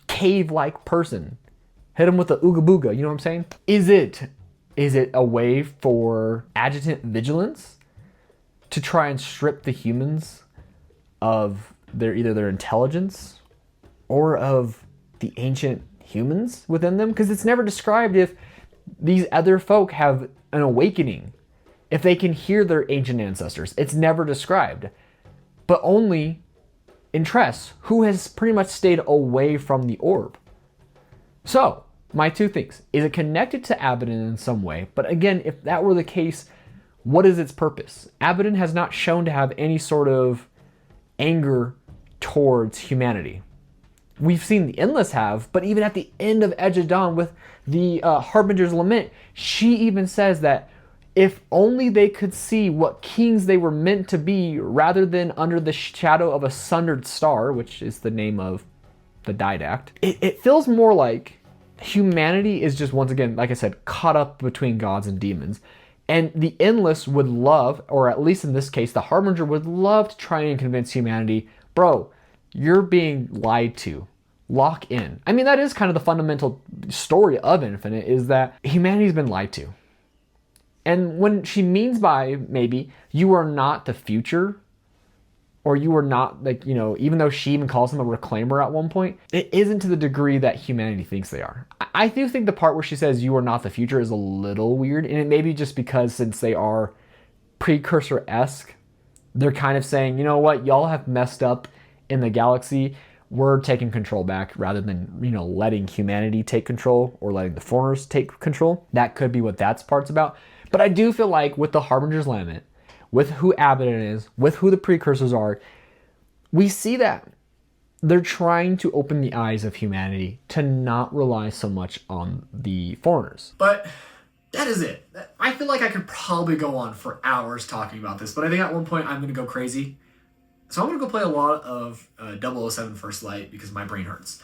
cave-like person? Hit him with the ooga booga, you know what I'm saying? Is it a way for Adjutant Vigilance to try and strip the humans of either their intelligence or of the ancient humans within them? Because it's never described if these other folk have an awakening, if they can hear their ancient ancestors. It's never described, but only in Tress, who has pretty much stayed away from the orb. So, my two things. Is it connected to Abaddon in some way? But again, if that were the case, what is its purpose? Abaddon has not shown to have any sort of anger towards humanity. We've seen the Endless have, but even at the end of Edge of Dawn with the Harbinger's Lament, she even says that if only they could see what kings they were meant to be rather than under the shadow of a sundered star, which is the name of the didact. It feels more like humanity is just, once again, like I said, caught up between gods and demons. And the Endless would love, or at least in this case, the Harbinger would love to try and convince humanity, bro, you're being lied to. Lock in. I mean, that is kind of the fundamental story of Infinite, is that humanity's been lied to. And when she means by, maybe, you are not the future, or you are not, like, you know, even though she even calls them a reclaimer at one point, it isn't to the degree that humanity thinks they are. I do think the part where she says you are not the future is a little weird, and it may be just because since they are precursor-esque, they're kind of saying, you know what, y'all have messed up in the galaxy, we're taking control back rather than, you know, letting humanity take control or letting the foreigners take control. That could be what that part's about. But I do feel like with the Harbinger's Lament, with who Abaddon is, with who the precursors are, we see that they're trying to open the eyes of humanity to not rely so much on the foreigners. But that is it. I feel like I could probably go on for hours talking about this, but I think at one point I'm going to go crazy. So I'm going to go play a lot of 007 First Light because my brain hurts.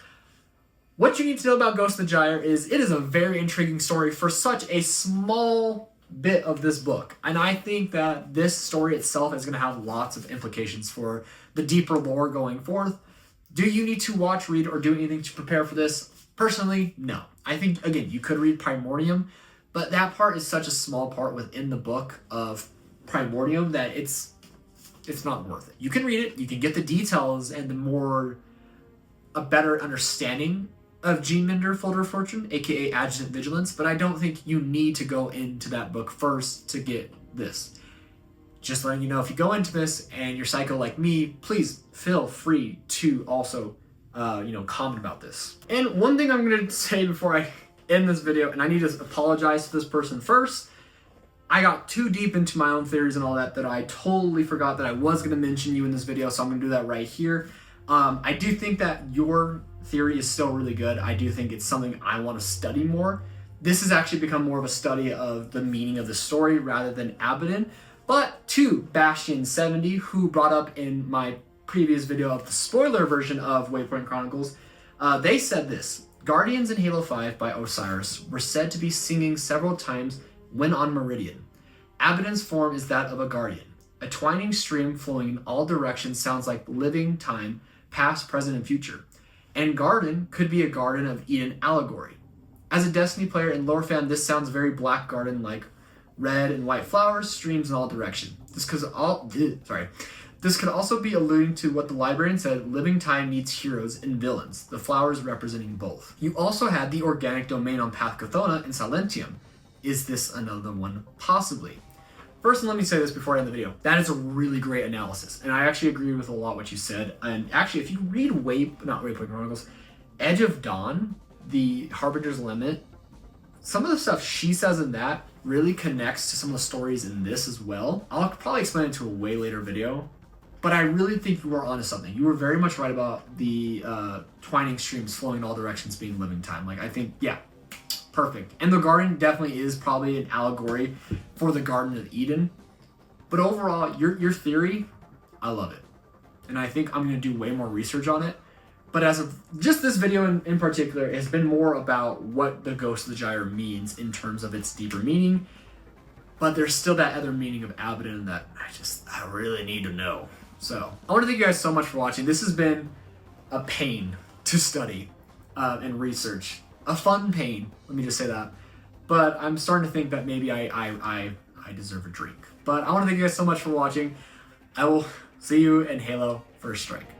What you need to know about Ghost of the Gyre is it is a very intriguing story for such a small bit of this book. And I think that this story itself is going to have lots of implications for the deeper lore going forth. Do you need to watch, read, or do anything to prepare for this? Personally, no. I think, again, you could read Primordium, but that part is such a small part within the book of Primordium that it's not worth it. You can read it, you can get the details and a better understanding of Gene Minder, Folder of Fortune, aka Adjutant Vigilance, but I don't think you need to go into that book first to get this. Just letting you know, if you go into this and you're psycho like me, please feel free to also, comment about this. And one thing I'm going to say before I end this video, and I need to apologize to this person first, I got too deep into my own theories and all that I totally forgot that I was going to mention you in this video, so I'm going to do that right here. I do think that your theory is still really good. I do think it's something I want to study more. This has actually become more of a study of the meaning of the story rather than Abaddon. But to Bastion70, who brought up in my previous video of the spoiler version of Waypoint Chronicles, they said this: Guardians in Halo 5 by Osiris were said to be singing several times when on Meridian. Abaddon's form is that of a guardian. A twining stream flowing in all directions sounds like living time, past, present, and future. And Garden could be a Garden of Eden allegory. As a Destiny player and lore fan, this sounds very Black Garden like red and white flowers, streams in all directions. This could also be alluding to what the librarian said: living time needs heroes and villains, the flowers representing both. You also had the organic domain on Path Chthona and Silentium. Is this another one? Possibly. First, let me say this before I end the video. That is a really great analysis, and I actually agree with a lot what you said. And actually, if you read Waypoint Chronicles, Edge of Dawn, the Harbinger's Limit, some of the stuff she says in that really connects to some of the stories in this as well. I'll probably explain it to a way later video, but I really think you were onto something. You were very much right about the twining streams flowing in all directions being living time. Like, I think, yeah, perfect. And the garden definitely is probably an allegory for the Garden of Eden. But overall, your theory, I love it. And I think I'm going to do way more research on it. But as of just this video in particular, has been more about what the Ghost of the Gyre means in terms of its deeper meaning. But there's still that other meaning of Abaddon that I really need to know. So I want to thank you guys so much for watching. This has been a pain to study and research. A fun pain, let me just say that. But I'm starting to think that maybe I deserve a drink. But I want to thank you guys so much for watching. I will see you in Halo First Strike.